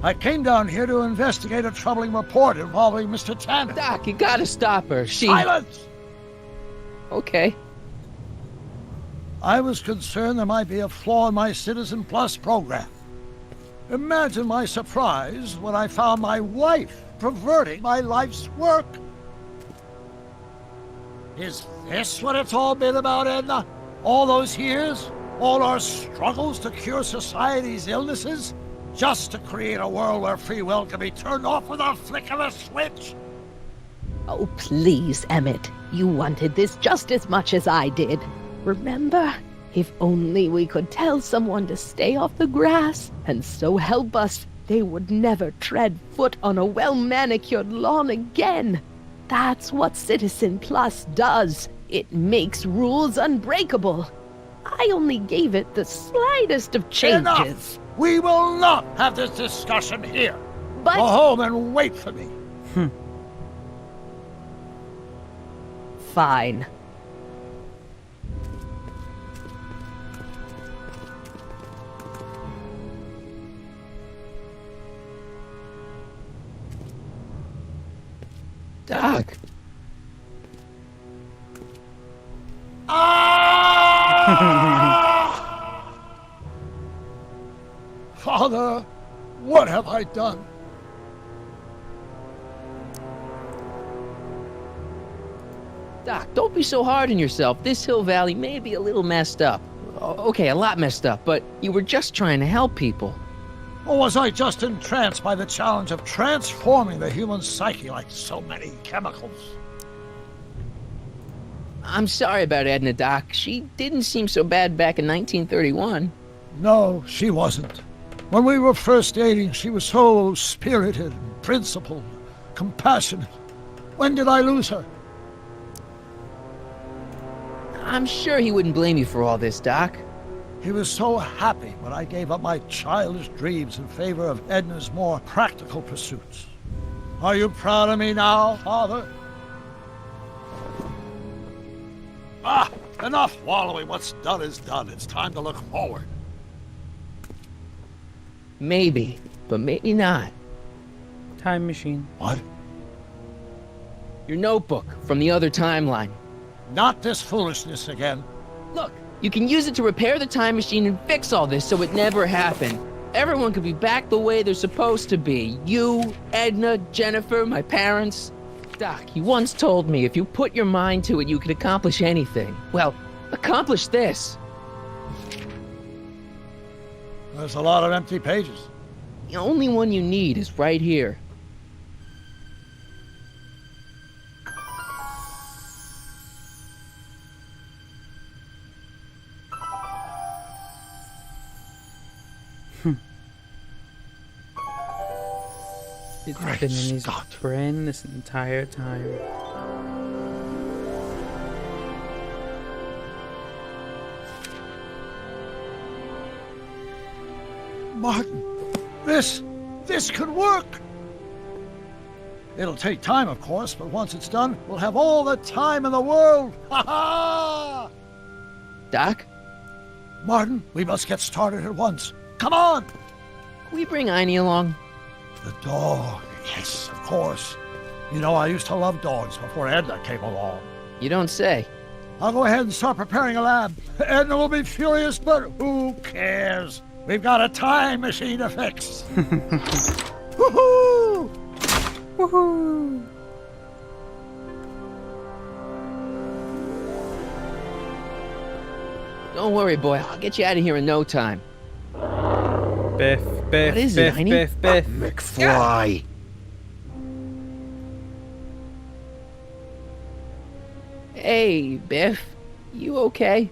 I came down here to investigate a troubling report involving Mr. Tannen. Doc, you gotta stop her. Silence! Okay. I was concerned there might be a flaw in my Citizen Plus program. Imagine my surprise when I found my wife perverting my life's work. Is this what it's all been about, Edna? All those years? All our struggles to cure society's illnesses? Just to create a world where free will can be turned off with a flick of a switch? Oh, please, Emmett. You wanted this just as much as I did. Remember? If only we could tell someone to stay off the grass, and so help us, they would never tread foot on a well-manicured lawn again. That's what Citizen Plus does. It makes rules unbreakable. I only gave it the slightest of changes. Enough! We will not have this discussion here. But... Go home and wait for me. Fine. Doc. Father, what have I done? Doc, don't be so hard on yourself. This Hill Valley may be a little messed up. Okay, a lot messed up, but you were just trying to help people. Or was I just entranced by the challenge of transforming the human psyche like so many chemicals? I'm sorry about Edna, Doc. She didn't seem so bad back in 1931. No, she wasn't. When we were first dating, she was so spirited, principled, compassionate. When did I lose her? I'm sure he wouldn't blame you for all this, Doc. He was so happy when I gave up my childish dreams in favor of Edna's more practical pursuits. Are you proud of me now, Father? Enough wallowing. What's done is done. It's time to look forward. Maybe, but maybe not. Time machine. What? Your notebook from the other timeline. Not this foolishness again. Look, you can use it to repair the time machine and fix all this so it never happened. Everyone could be back the way they're supposed to be. You, Edna, Jennifer, my parents. Doc, you once told me if you put your mind to it, you could accomplish anything. Well, accomplish this? There's a lot of empty pages. The only one you need is right here. It's Great been in his Scott. brain this entire time. Martin, this could work. It'll take time, of course, but once it's done, we'll have all the time in the world. Ha ha! Doc? Martin, we must get started at once. Come on! Can we bring Einie along? The dog. Yes, of course. You know, I used to love dogs before Edna came along. You don't say. I'll go ahead and start preparing a lab. Edna will be furious, but who cares? We've got a time machine to fix. Woohoo! Woohoo! Don't worry, boy. I'll get you out of here in no time. Biff, Biff, What is it, Biff, Einie? Biff, Biff. McFly. Hey, Biff. You okay?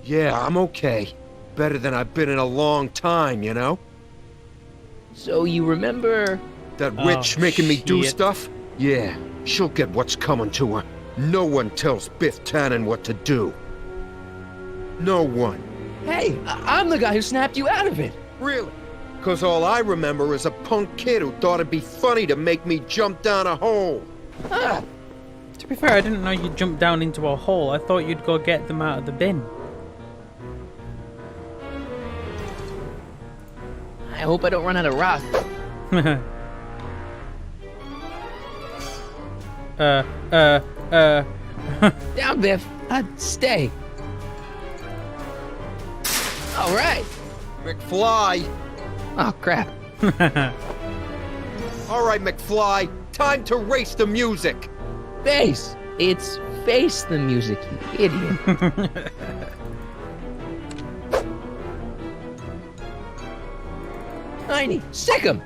Yeah, I'm okay. Better than I've been in a long time, you know? So you remember... That witch making me do shit. stuff? Yeah, she'll get what's coming to her. No one tells Biff Tannen what to do. No one. Hey, I'm the guy who snapped you out of it. Really? Because all I remember is a punk kid who thought it'd be funny to make me jump down a hole. Ah, To be fair, I didn't know you'd jump down into a hole. I thought you'd go get them out of the bin. I hope I don't run out of rock. Down, Biff. Stay. All right. McFly! Oh, crap. All right, McFly, time to race the music. Face. It's face the music, you idiot. Einie, sick him.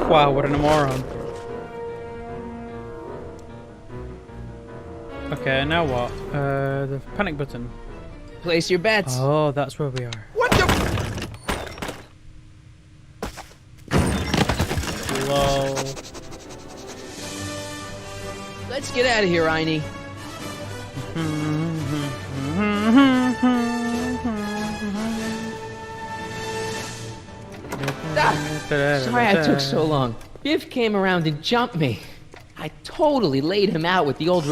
Wow, what a moron. Okay, now what? The panic button. Place your bets. Oh, that's where we are. What the? Lol. Let's get out of here, Einie. Sorry I took so long. Biff came around and jumped me. I totally laid him out with the old...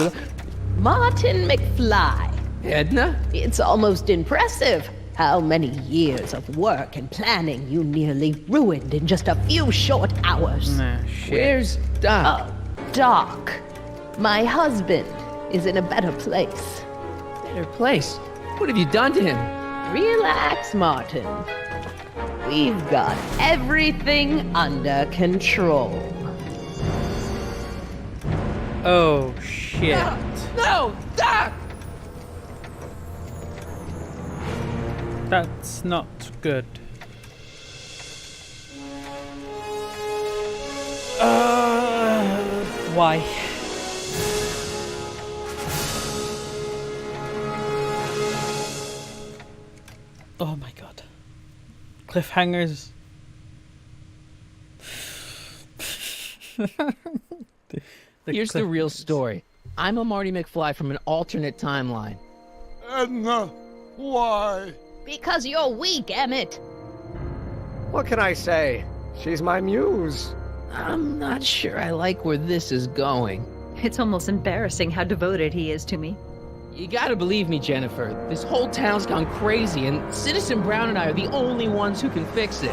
Martin McFly. Edna? It's almost impressive how many years of work and planning you nearly ruined in just a few short hours. Nah, shit. Where's Doc? Doc, my husband is in a better place. Better place? What have you done to him? Relax, Martin. We've got everything under control. Oh, shit. No, Doc! That's not good. Why? Oh my god. Cliffhangers. Here's the real story. I'm a Marty McFly from an alternate timeline. Edna, why? Because you're weak, Emmett. What can I say? She's my muse. I'm not sure I like where this is going. It's almost embarrassing how devoted he is to me. You gotta believe me, Jennifer. This whole town's gone crazy, and Citizen Brown and I are the only ones who can fix it.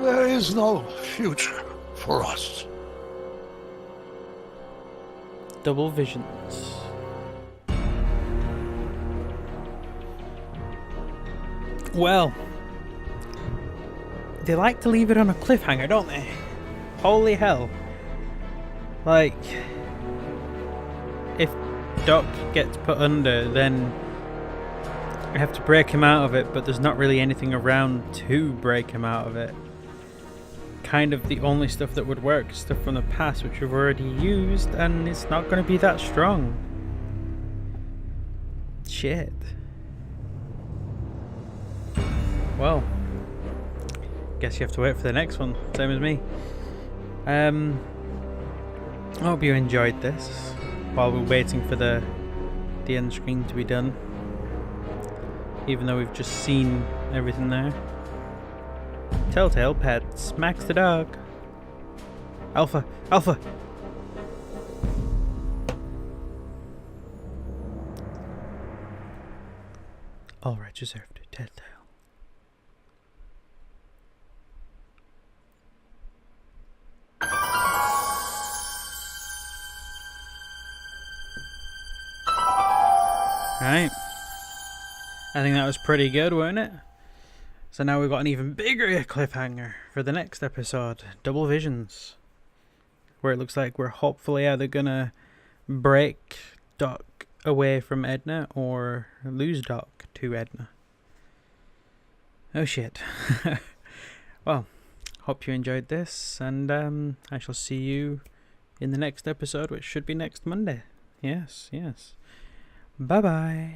There is no future for us. Double visions. Well, they like to leave it on a cliffhanger, don't they? Holy hell. Like, if Doc gets put under, then I have to break him out of it, but there's not really anything around to break him out of it. Kind of the only stuff that would work is stuff from the past, which we've already used, and it's not going to be that strong. Shit. Well, guess you have to wait for the next one, same as me. I hope you enjoyed this while we're waiting for the end screen to be done. Even though we've just seen everything there. Telltale Pets, Max the dog. Alpha, Alpha! All rights reserved, Telltale. Right. I think that was pretty good, wasn't it? So now we've got an even bigger cliffhanger for the next episode, Double Visions, where it looks like we're hopefully either gonna break Doc away from Edna or lose Doc to Edna. Oh shit. Well, hope you enjoyed this, and I shall see you in the next episode, which should be next Monday. Yes, yes. Bye bye.